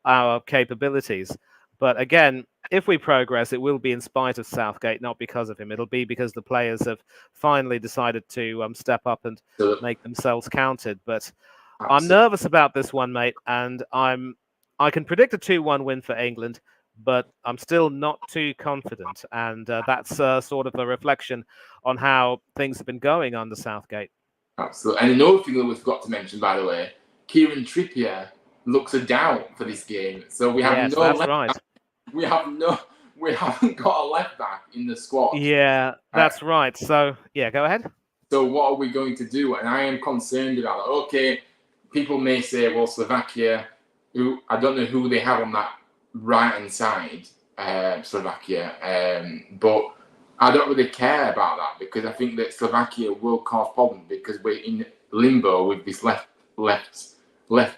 [SPEAKER 2] our capabilities. But again, if we progress, it will be in spite of Southgate, not because of him. It'll be because the players have finally decided to step up and make themselves counted. But I'm nervous about this one, mate, and I can predict a 2-1 win for England, but I'm still not too confident. And that's sort of a reflection on how things have been going under Southgate.
[SPEAKER 1] Absolutely. And another thing that we forgot to mention, by the way, Kieran Trippier looks a doubt for this game. So we have no left back. We haven't got a left back in the squad.
[SPEAKER 2] Yeah, that's right. So go ahead.
[SPEAKER 1] So what are we going to do? And I am concerned about it. Okay, people may say, well, Slovakia, who I don't know who they have on that right hand side, Slovakia, but I don't really care about that because I think that Slovakia will cause problems because we're in limbo with this left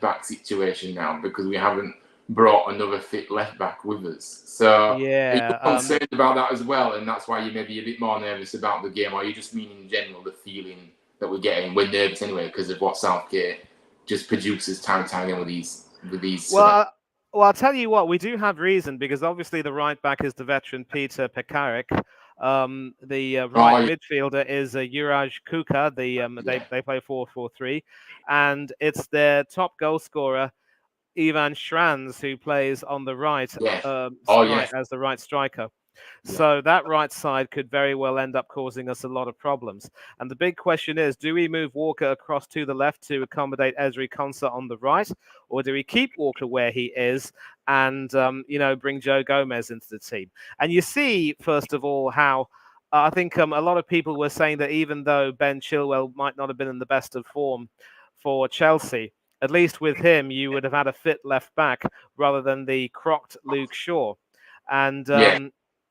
[SPEAKER 1] back situation now because we haven't brought another fit left back with us. So are you concerned about that as well? And that's why you may be a bit more nervous about the game, or you just mean in general the feeling that we're getting? We're nervous anyway because of what Southgate just produces time and time again with these.
[SPEAKER 2] Well, I'll tell you what, we do have reason because obviously the right back is the veteran Peter Pekarik. The right midfielder is Juraj Kuka. They play 4-4-3, and it's their top goal scorer Ivan Schranz, who plays on the right, as the right striker. So that right side could very well end up causing us a lot of problems. And the big question is, do we move Walker across to the left to accommodate Ezri Konsa on the right? Or do we keep Walker where he is and, bring Joe Gomez into the team? And you see, first of all, how I think a lot of people were saying that even though Ben Chilwell might not have been in the best of form for Chelsea, at least with him, you would have had a fit left back rather than the crocked Luke Shaw. And,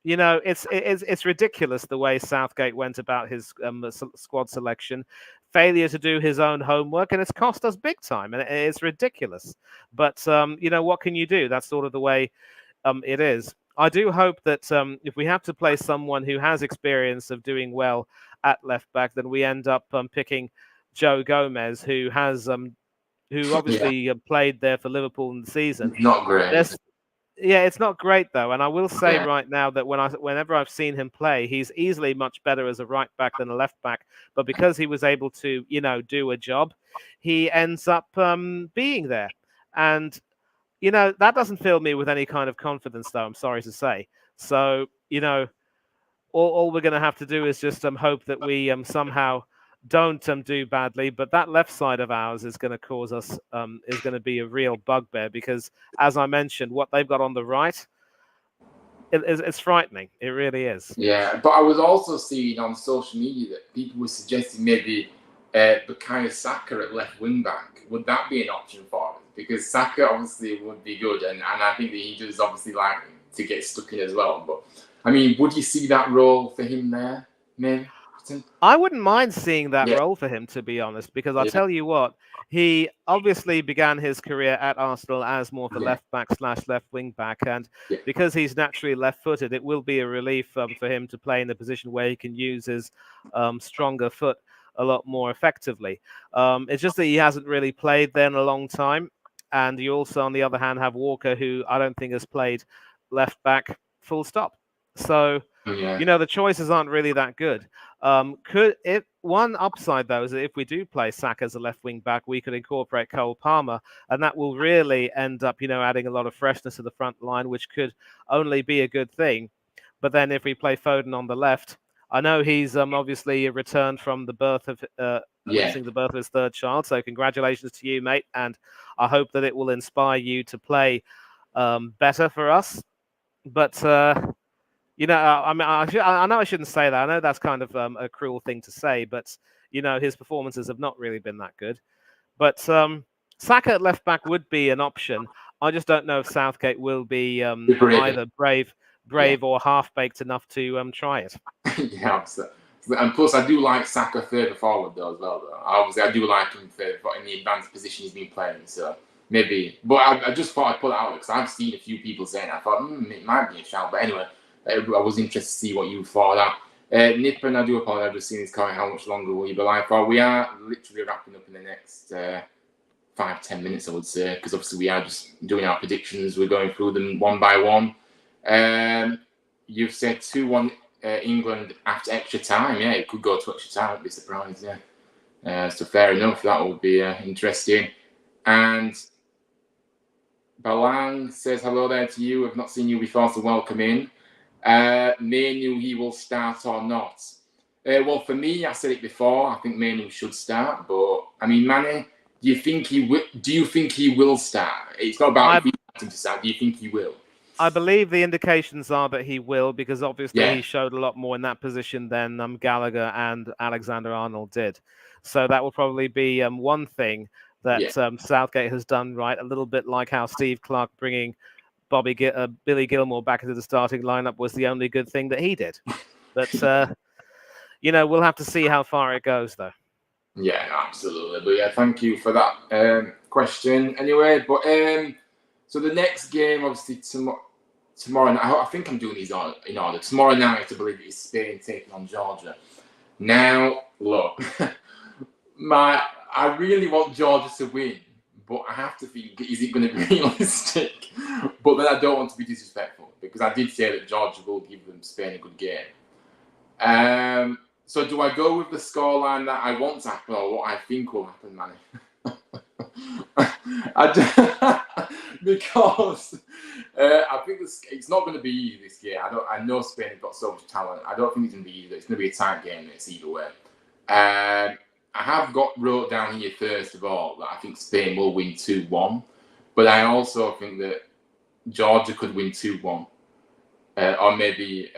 [SPEAKER 2] it's ridiculous the way Southgate went about his squad selection. Failure to do his own homework, and it's cost us big time. And it's ridiculous. But, what can you do? That's sort of the way it is. I do hope that if we have to play someone who has experience of doing well at left back, then we end up picking Joe Gomez, who has... who obviously played there for Liverpool in the season.
[SPEAKER 1] Not great.
[SPEAKER 2] It's not great though, and I will say right now that whenever I've seen him play, he's easily much better as a right back than a left back. But because he was able to, do a job, he ends up being there, and that doesn't fill me with any kind of confidence, though. I'm sorry to say. So all we're going to have to do is just hope that we somehow don't do badly, but that left side of ours is going to cause us is going to be a real bugbear because, as I mentioned, what they've got on the right, it's frightening. It really is.
[SPEAKER 1] Yeah, but I was also seeing on social media that people were suggesting maybe Bukayo Saka at left wing back. Would that be an option for us? Because Saka obviously would be good, and I think that he does obviously like to get stuck in as well. But I mean, would you see that role for him there, maybe?
[SPEAKER 2] I wouldn't mind seeing that role for him, to be honest, because I'll tell you what, he obviously began his career at Arsenal as more of a left back / left wing back, and because he's naturally left footed, it will be a relief for him to play in a position where he can use his stronger foot a lot more effectively. It's just that he hasn't really played there in a long time, and you also, on the other hand, have Walker, who I don't think has played left back full stop. So, the choices aren't really that good. One upside, though, is that if we do play Saka as a left wing back, we could incorporate Cole Palmer, and that will really end up, adding a lot of freshness to the front line, which could only be a good thing. But then if we play Foden on the left, I know he's obviously returned from the birth of witnessing the birth of his third child. So congratulations to you, mate, and I hope that it will inspire you to play better for us. But you know, I mean, I know I shouldn't say that. I know that's kind of a cruel thing to say, but you know, his performances have not really been that good. But Saka at left back would be an option. I just don't know if Southgate will be either brave or half baked enough to try it.
[SPEAKER 1] Yeah, and plus I do like Saka further forward though as well. Though. Obviously, I do like him in the advanced position he's been playing. So maybe, but I just thought I'd put it out because I've seen a few people saying it. I thought it might be a shout. But anyway, I was interested to see what you thought of that. Nip, and I do apologize. I've just seen this comment. How much longer will you be live for? We are literally wrapping up in the next 5-10 minutes, I would say, because obviously we are just doing our predictions. We're going through them one by one. You've said 2-1 England after extra time. Yeah, it could go to extra time. I'd be surprised. Yeah. So fair enough. That will be interesting. And Balan says hello there to you. I've not seen you before, so welcome in. Manu, he will start or not? Well, for me, I said it before. I think Manu should start, but I mean, Manny, do you think he will? Do you think he will start? It's not about if you want him to start. Do you think he will?
[SPEAKER 2] I believe the indications are that he will, because obviously he showed a lot more in that position than Gallagher and Alexander-Arnold did. So that will probably be one thing that Southgate has done right, a little bit like how Steve Clarke bringing Billy Gilmour back into the starting lineup was the only good thing that he did. But, you know, we'll have to see how far it goes, though.
[SPEAKER 1] Yeah, absolutely. But yeah, thank you for that question. Anyway, but so the next game, obviously, tomorrow night, I think I'm doing these in order. Tomorrow night, I believe, is Spain taking on Georgia. Now, look, I really want Georgia to win, but I have to think, is it going to be realistic? But then I don't want to be disrespectful, because I did say that Georgia will give them Spain a good game. So do I go with the scoreline that I want to happen or what I think will happen, Manny? Because I think it's not going to be easy this year. I know Spain have got so much talent. I don't think it's going to be easy. It's going to be a tight game. It's either way. I have wrote down here first of all that I think Spain will win 2-1, but I also think that Georgia could win 2-1, or maybe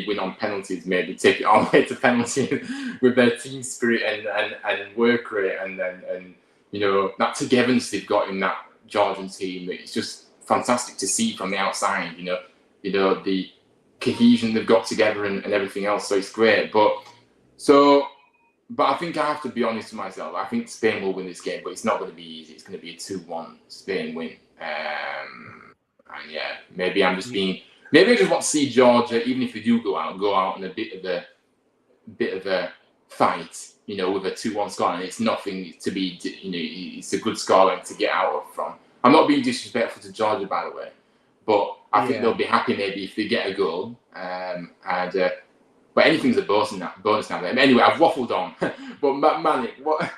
[SPEAKER 1] win on penalties, maybe take it all the way to penalty with their team spirit and work rate and you know that togetherness they've got in that Georgian team. It's just fantastic to see from the outside. You know the cohesion they've got together and everything else. So it's great. But I think I have to be honest with myself. I think Spain will win this game, but it's not going to be easy. It's going to be a 2-1 Spain win. And yeah, maybe I'm just being. Maybe I just want to see Georgia, even if they do go out in a bit of a fight, you know, with a 2-1 score, and it's nothing to be, you know, it's a good scoreline to get out of from. I'm not being disrespectful to Georgia, by the way, but I think they'll be happy maybe if they get a goal. But anything's a bonus now. Anyway, I've waffled on. But Manic, what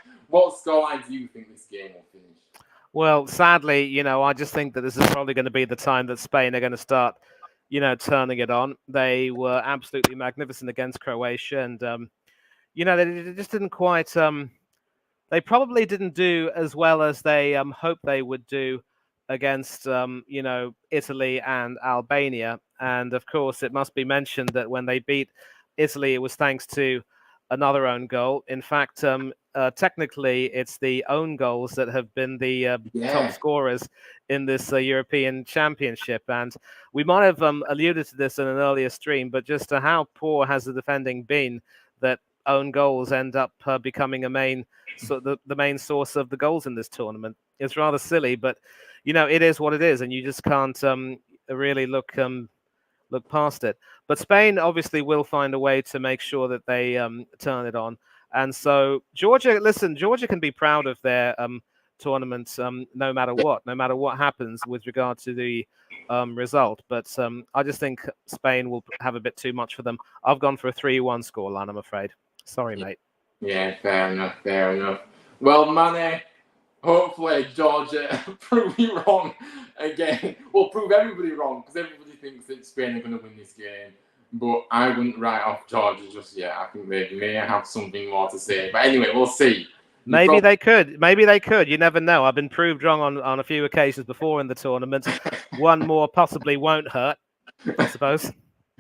[SPEAKER 1] scoreline do you think this game will finish?
[SPEAKER 2] Well, sadly, you know, I just think that this is probably going to be the time that Spain are going to start, you know, turning it on. They were absolutely magnificent against Croatia, and you know, they just didn't quite. They probably didn't do as well as they hoped they would do against, you know, Italy and Albania. And of course, it must be mentioned that when they beat Italy, it was thanks to another own goal. In fact, technically, it's the own goals that have been the top scorers in this European Championship. And we might have alluded to this in an earlier stream, but just how poor has the defending been that own goals end up becoming the main source of the goals in this tournament? It's rather silly, but you know, it is what it is, and you just can't really look past it. But Spain obviously will find a way to make sure that they turn it on. And so Georgia can be proud of their tournament no matter what happens with regard to the result. But I just think Spain will have a bit too much for them. I've gone for a 3-1 scoreline, I'm afraid. Sorry, mate.
[SPEAKER 1] Yeah, fair enough. Well, Mane, hopefully Georgia prove me wrong again. We'll prove everybody wrong, because everybody thinks that Spain are going to win this game. but I wouldn't write off Georgia just yet. I think they may have something more to say. But anyway, we'll see.
[SPEAKER 2] Maybe they could. Maybe they could. You never know. I've been proved wrong on a few occasions before in the tournament. One more possibly won't hurt, I suppose.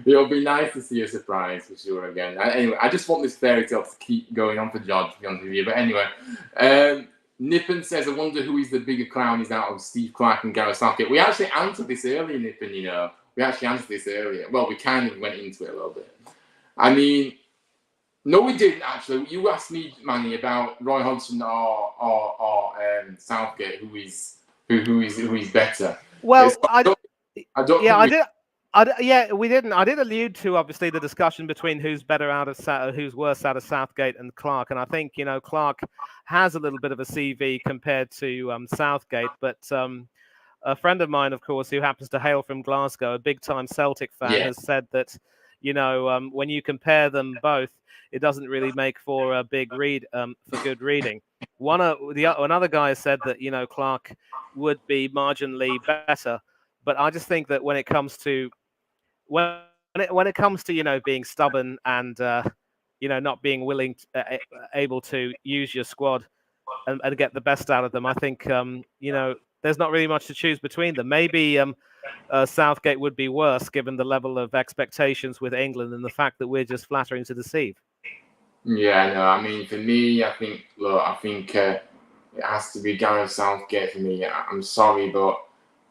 [SPEAKER 1] It'll be nice to see a surprise for sure again. Anyway, I just want this fairy tale to keep going on for George, to be honest with you. But anyway, Nippon says, I wonder who is the bigger clown is out of Steve Clark and Gareth Southgate. We actually answered this earlier, Nippon, you know. We actually answered this earlier. Well, we kind of went into it a little bit. I mean, no, we didn't actually. You asked me, Manny, about Roy Hodgson or Southgate, who is better.
[SPEAKER 2] Well,
[SPEAKER 1] I don't
[SPEAKER 2] yeah, we didn't. I did allude to obviously the discussion between who's better out of who's worse out of Southgate and Clark, and I think Clark has a little bit of a CV compared to Southgate, but a friend of mine, of course, who happens to hail from Glasgow, a big-time Celtic fan, has said that when you compare them both, it doesn't really make for a big read for good reading. Another guy has said that Clark would be marginally better, but I just think that when it comes to being stubborn and not being willing able to use your squad and get the best out of them, I think there's not really much to choose between them. Maybe Southgate would be worse given the level of expectations with England and the fact that we're just flattering to deceive.
[SPEAKER 1] Yeah, no, I mean, for me, I think it has to be Gareth Southgate for me. I'm sorry, but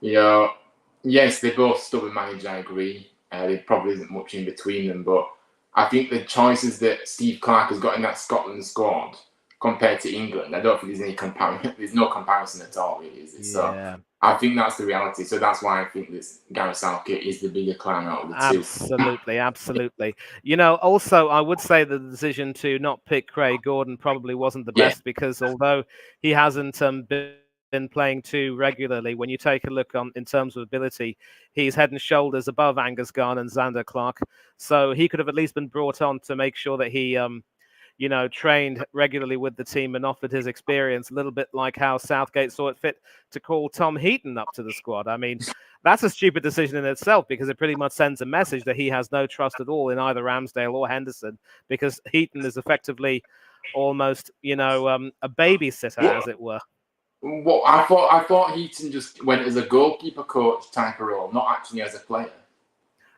[SPEAKER 1] yes, they're both stubborn managers. I agree. There probably isn't much in between them, but I think the choices that Steve Clark has got in that Scotland squad compared to England, I don't think there's any comparison. There's no comparison at all, really, is it?
[SPEAKER 2] Yeah.
[SPEAKER 1] So I think that's the reality. So that's why I think this Gareth Southgate is the bigger clown out of the two.
[SPEAKER 2] Absolutely. Also, I would say that the decision to not pick Craig Gordon probably wasn't the best because although he hasn't been playing too regularly, when you take a look in terms of ability, he's head and shoulders above Angus Garn and Zander Clark. So he could have at least been brought on to make sure that he trained regularly with the team and offered his experience, a little bit like how Southgate saw it fit to call Tom Heaton up to the squad. I mean, that's a stupid decision in itself because it pretty much sends a message that he has no trust at all in either Ramsdale or Henderson because Heaton is effectively almost, a babysitter, as it were.
[SPEAKER 1] Well, I thought Heaton just went as a goalkeeper coach type of role, not actually as a player.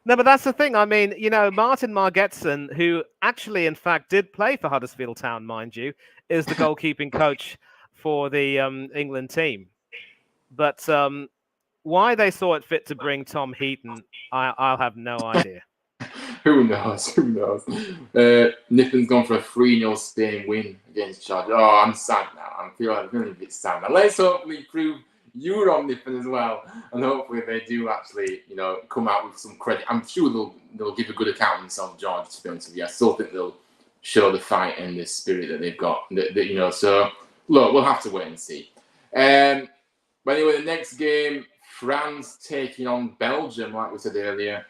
[SPEAKER 2] No, but that's the thing. I mean, Martin Margetson, who actually, in fact, did play for Huddersfield Town, mind you, is the goalkeeping coach for the England team. But why they saw it fit to bring Tom Heaton, I'll have no idea.
[SPEAKER 1] Who knows? Nippon's gone for a 3-0 Spain win against Chad. Oh, I'm sad now. I'm feeling a bit sad now. Let's hopefully prove you're on Nippon as well, and hopefully they do actually, come out with some credit. I'm sure they'll give a good account of themselves, George. To be honest with you, I still think they'll show the fight and the spirit that they've got. So look, we'll have to wait and see. But anyway, the next game, France taking on Belgium, like we said earlier.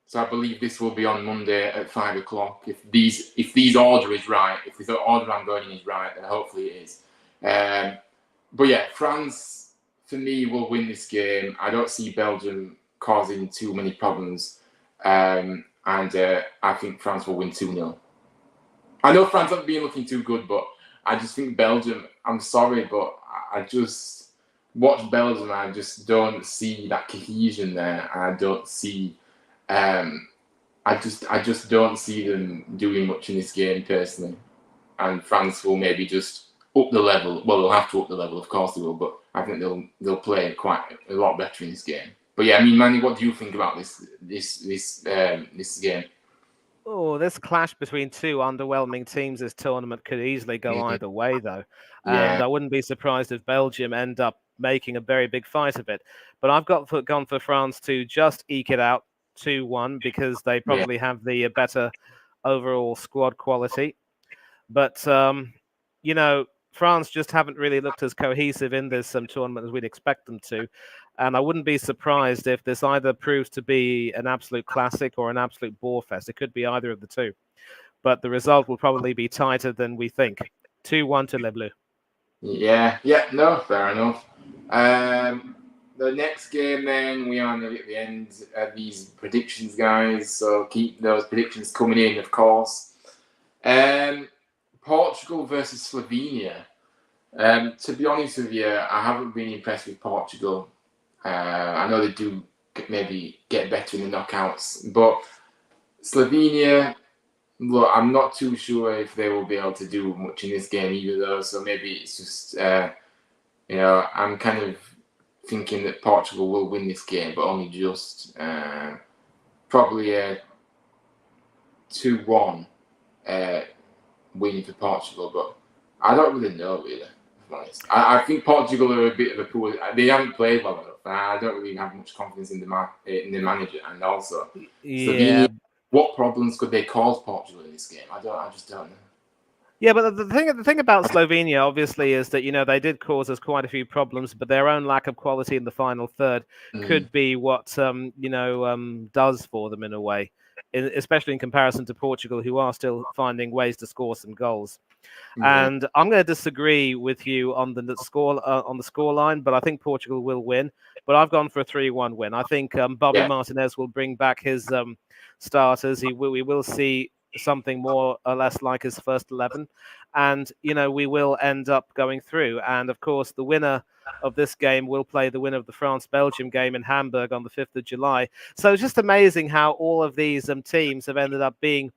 [SPEAKER 1] So I believe this will be on Monday at 5 o'clock. If these order is right, if the order I'm going in is right, then hopefully it is. But yeah, France, for me, will win this game. I don't see Belgium causing too many problems. And I think France will win 2-0. I know France haven't been looking too good, but I just think Belgium, I'm sorry, but I just watch Belgium. I just don't see that cohesion there. I don't see... I just don't see them doing much in this game personally. And France will maybe just up the level. Well, they'll have to up the level, of course they will, but I think they'll play quite a lot better in this game. But yeah, I mean, Manny, what do you think about this game?
[SPEAKER 2] Oh, this clash between two underwhelming teams this tournament could easily go either way, though. And I wouldn't be surprised if Belgium end up making a very big fight of it. But I've gone for France to just eke it out 2-1 because they probably have the better overall squad quality. But, France just haven't really looked as cohesive in this tournament as we'd expect them to. And I wouldn't be surprised if this either proves to be an absolute classic or an absolute bore fest. It could be either of the two. But the result will probably be tighter than we think. 2-1 to Les Bleus.
[SPEAKER 1] Yeah, no, fair enough. the next game, then we are nearly at the end of these predictions, guys. So keep those predictions coming in, of course. Portugal versus Slovenia. To be honest with you, I haven't been impressed with Portugal. I know they do maybe get better in the knockouts, but Slovenia, look, I'm not too sure if they will be able to do much in this game either, though. So maybe it's just, I'm kind of thinking that Portugal will win this game, but only just. Probably a 2-1 win for Portugal, but I don't really know, really. I think Portugal are a bit of a poor. They haven't played well enough, and I don't really have much confidence in the manager. And also, Slovenia, what problems could they cause Portugal in this game? I just don't know.
[SPEAKER 2] Yeah, but the thing about Slovenia, obviously, is that they did cause us quite a few problems, but their own lack of quality in the final third could be what does for them in a way, especially in comparison to Portugal, who are still finding ways to score some goals. And I'm going to disagree with you on the score line, but I think Portugal will win. But I've gone for a 3-1 win. I think Bobby Martinez will bring back his starters. We will see something more or less like his first 11, and we will end up going through. And of course, the winner of this game will play the winner of the France-Belgium game in Hamburg on the 5th of July. So it's just amazing how all of these teams have ended up being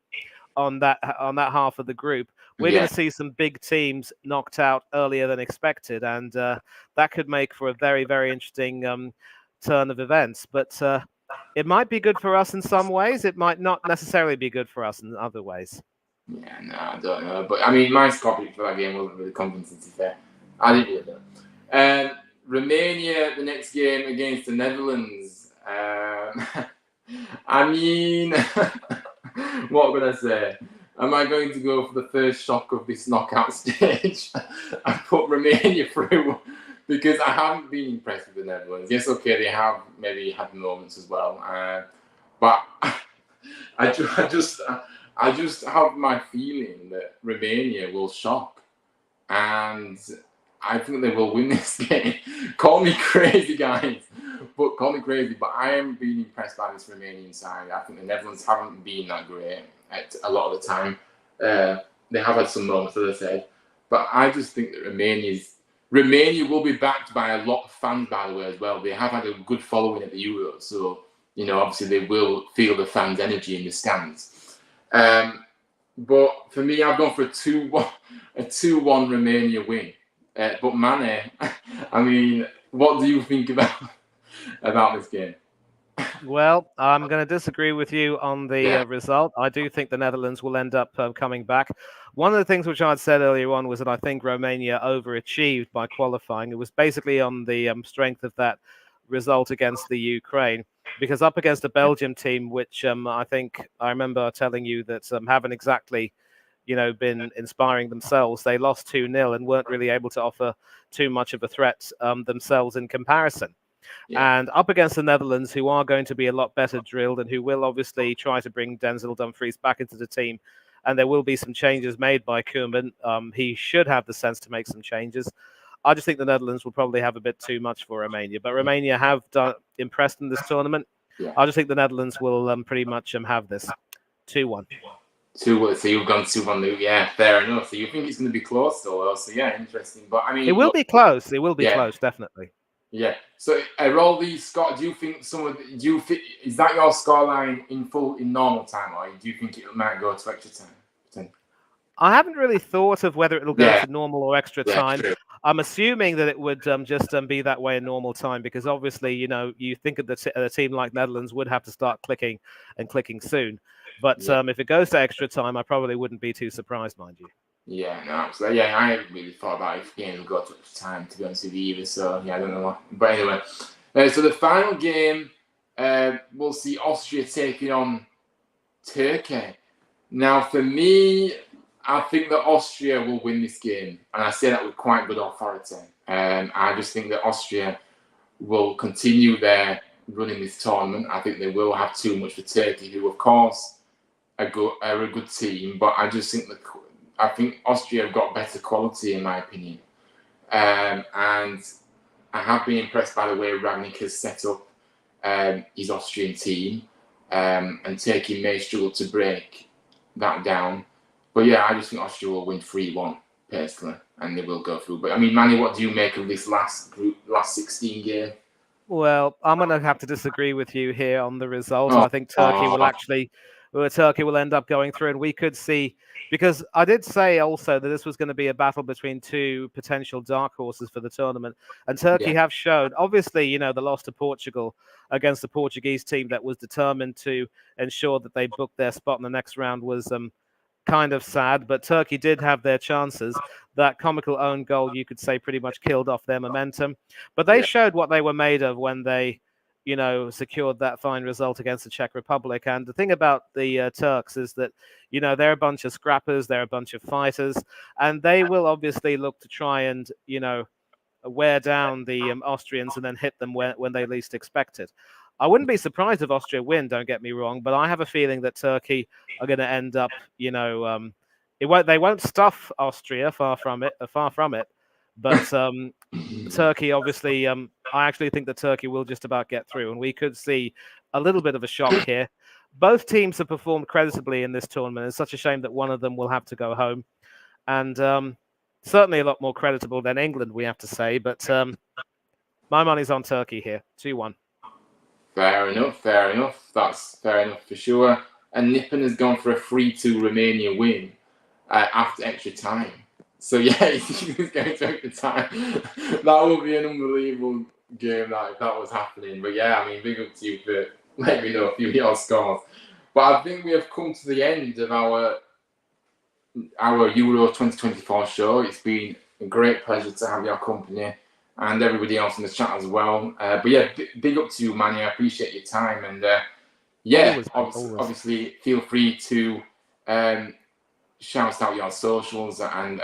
[SPEAKER 2] on that half of the group. We're going to see some big teams knocked out earlier than expected, and that could make for a very, very interesting turn of events. But it might be good for us in some ways. It might not necessarily be good for us in other ways.
[SPEAKER 1] Yeah, no, I don't know. But I mean, my score prediction for that game wasn't really convincing, to be fair. I didn't really know. Romania, the next game against the Netherlands. I mean, what would I say? Am I going to go for the first shock of this knockout stage and put Romania through? Because I haven't been impressed with the Netherlands. Yes, okay, they have maybe had moments as well, but I just have my feeling that Romania will shock, and I think they will win this game. Call me crazy, guys, but I am being impressed by this Romanian side. I think the Netherlands haven't been that great at a lot of the time. They have had some moments, as I said, but I just think that Romania will be backed by a lot of fans, by the way, as well. They have had a good following at the Euros, so obviously they will feel the fans' energy in the stands. But for me, I've gone for a 2-1 Romania win. But Mane, I mean, what do you think about this game?
[SPEAKER 2] Well, I'm going to disagree with you on the result. I do think the Netherlands will end up coming back. One of the things which I'd said earlier on was that I think Romania overachieved by qualifying. It was basically on the strength of that result against the Ukraine, because up against a Belgium team, which I think I remember telling you that haven't exactly been inspiring themselves. They lost 2-0 and weren't really able to offer too much of a threat themselves in comparison. And up against the Netherlands, who are going to be a lot better drilled and who will obviously try to bring Denzel Dumfries back into the team. And there will be some changes made by Koeman. He should have the sense to make some changes. I just think the Netherlands will probably have a bit too much for Romania. But Romania have impressed in this tournament. I just think the Netherlands will pretty much have this 2-1.
[SPEAKER 1] 2-1. So you've gone 2-1. Yeah, fair enough. So you think it's going to be close, though? So yeah, interesting. But I mean,
[SPEAKER 2] it will be close. It will be close, definitely.
[SPEAKER 1] Yeah. So, Roldy, Scott, do you think is that your scoreline in normal time, or do you think it might go to extra time?
[SPEAKER 2] I haven't really thought of whether it'll go to normal or extra time.
[SPEAKER 1] True.
[SPEAKER 2] I'm assuming that it would just be that way in normal time, because obviously, you think of a team like Netherlands would have to start clicking soon. But if it goes to extra time, I probably wouldn't be too surprised, mind you.
[SPEAKER 1] Yeah, no, absolutely. Yeah, I haven't really thought about if games go to extra time, to be honest with you either. So yeah, I don't know. But anyway, so the final game, we'll see Austria taking on Turkey. Now, for me, I think that Austria will win this game, and I say that with quite good authority. I just think that Austria will continue their running this tournament. I think they will have too much for Turkey, who, of course, are a good team, but I just think I think Austria have got better quality, in my opinion. And I have been impressed by the way Rangnick has set up his Austrian team, and Turkey may struggle to break that down. But yeah, I just think Austria will win 3-1 personally, and they will go through. But I mean, Manny, what do you make of this last 16 game?
[SPEAKER 2] Well, I'm going to have to disagree with you here on the result.
[SPEAKER 1] Oh,
[SPEAKER 2] I think Turkey will end up going through, and we could see, because I did say also that this was going to be a battle between two potential dark horses for the tournament, and Turkey have shown, obviously, the loss to Portugal against the Portuguese team that was determined to ensure that they booked their spot in the next round was kind of sad, but Turkey did have their chances. That comical own goal, you could say, pretty much killed off their momentum. But they showed what they were made of when they, secured that fine result against the Czech Republic. And the thing about the Turks is that, they're a bunch of scrappers, they're a bunch of fighters, and they will obviously look to try and, wear down the Austrians and then hit them when they least expect it. I wouldn't be surprised if Austria win, don't get me wrong, but I have a feeling that Turkey are going to end up, they won't stuff Austria, far from it. But Turkey, obviously, I actually think that Turkey will just about get through, and we could see a little bit of a shock here. Both teams have performed creditably in this tournament. It's such a shame that one of them will have to go home, and certainly a lot more creditable than England, we have to say. But my money's on Turkey here, 2-1.
[SPEAKER 1] Fair enough. That's fair enough for sure. And Nippon has gone for a 3-2 Romania win after extra time. So yeah, he's going to extra time. That would be an unbelievable game if that was happening. But yeah, I mean, big up to you for letting me know a few of your scores. But I think we have come to the end of our Euro 2024 show. It's been a great pleasure to have your company, and everybody else in the chat as well. But yeah, big up to you, Manny. I appreciate your time. And obviously, feel free to shout out your socials and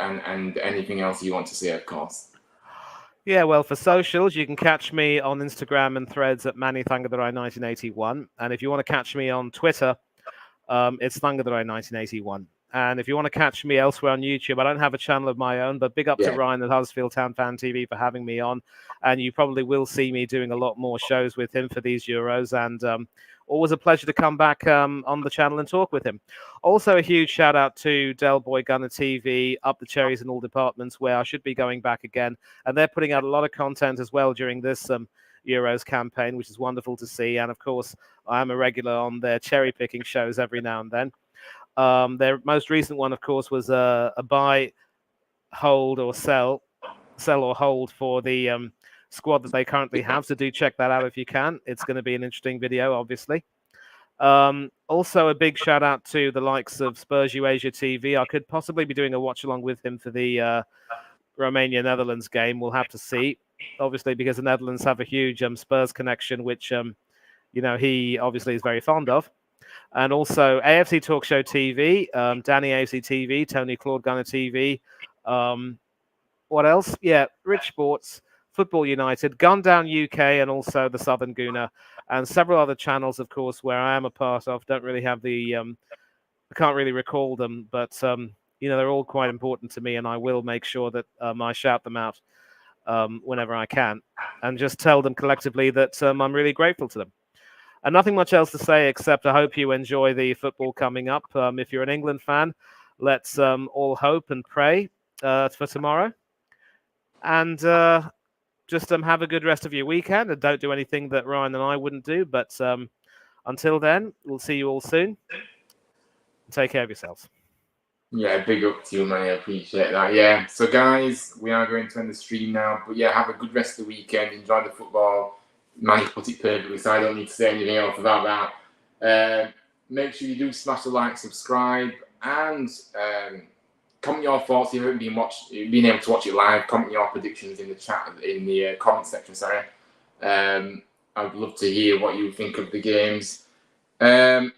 [SPEAKER 1] anything else you want to say, of course.
[SPEAKER 2] Yeah, well, for socials, you can catch me on Instagram and Threads at MannyThangatherai1981. And if you want to catch me on Twitter, it's Thangatherai1981. And if you want to catch me elsewhere on YouTube, I don't have a channel of my own, but big up to Ryan at Huddersfield Town Fan TV for having me on. And you probably will see me doing a lot more shows with him for these Euros. And always a pleasure to come back on the channel and talk with him. Also, a huge shout out to Del Boy Gunner TV, Up the Cherries in all departments, where I should be going back again. And they're putting out a lot of content as well during this Euros campaign, which is wonderful to see. And of course, I am a regular on their cherry picking shows every now and then. Their most recent one, of course, was a buy, hold, or sell or hold for the squad that they currently have. So do check that out if you can. It's going to be an interesting video, obviously. Also, a big shout out to the likes of Spurs Asia TV. I could possibly be doing a watch along with him for the Romania-Netherlands game. We'll have to see, obviously, because the Netherlands have a huge Spurs connection, which he obviously is very fond of. And also AFC Talk Show TV, Danny AFC TV, Tony Claude Gunner TV. What else? Yeah, Rich Sports, Football United, Gundown UK, and also the Southern Gooner, and several other channels, of course, where I am a part of. Don't really have the, I can't really recall them, but they're all quite important to me, and I will make sure that I shout them out whenever I can, and just tell them collectively that I'm really grateful to them. And nothing much else to say except I hope you enjoy the football coming up. If you're an England fan, let's all hope and pray for tomorrow. And just have a good rest of your weekend, and don't do anything that Ryan and I wouldn't do. But until then, we'll see you all soon. Take care of yourselves.
[SPEAKER 1] Yeah, big up to you, man. I appreciate that. Yeah. So, guys, we are going to end the stream now. But yeah, have a good rest of the weekend. Enjoy the football. Manny put it perfectly, so I don't need to say anything else about that. Make sure you do smash the like, subscribe, and comment your thoughts. If you haven't been able to watch it live, comment your predictions in the chat, in the comment section. Sorry. I'd love to hear what you think of the games. Plenty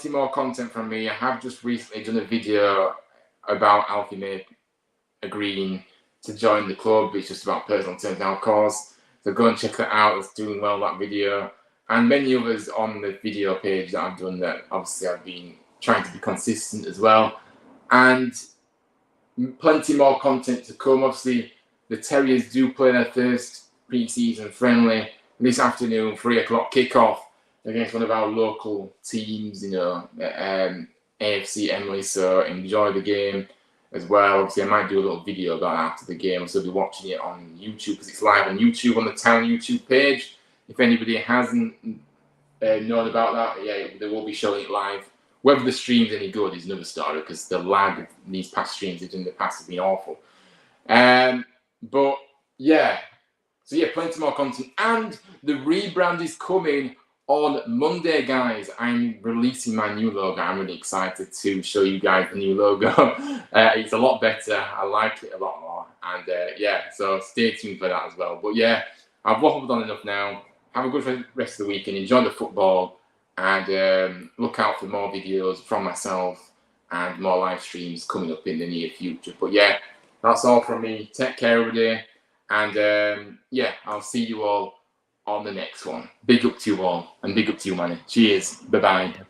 [SPEAKER 1] more content from me. I have just recently done a video about Alfie May agreeing to join the club. It's just about personal terms now, of course. So go and check that out. It's doing well, that video. And many others on the video page that I've done that obviously I've been trying to be consistent as well. And plenty more content to come. Obviously, the Terriers do play their first pre-season friendly this afternoon, 3 o'clock kickoff against one of our local teams, AFC Emily. So enjoy the game as well. Obviously, I might do a little video about it after the game, so I'll be watching it on YouTube because it's live on YouTube on the town YouTube page. If anybody hasn't known about that, yeah, they will be showing it live. Whether the stream's any good is another story because the lag of these past streams in the past has been awful. But yeah, so yeah, plenty more content, and the rebrand is coming on Monday, guys. I'm releasing my new logo. I'm really excited to show you guys the new logo. It's a lot better. I like it a lot more, and yeah, so stay tuned for that as well. But yeah, I've waffled on enough now. Have a good rest of the weekend. Enjoy the football, and look out for more videos from myself and more live streams coming up in the near future. But yeah, that's all from me. Take care every day, and yeah, I'll see you all on the next one. Big up to you all, and big up to you, Manny. Cheers. Bye-bye.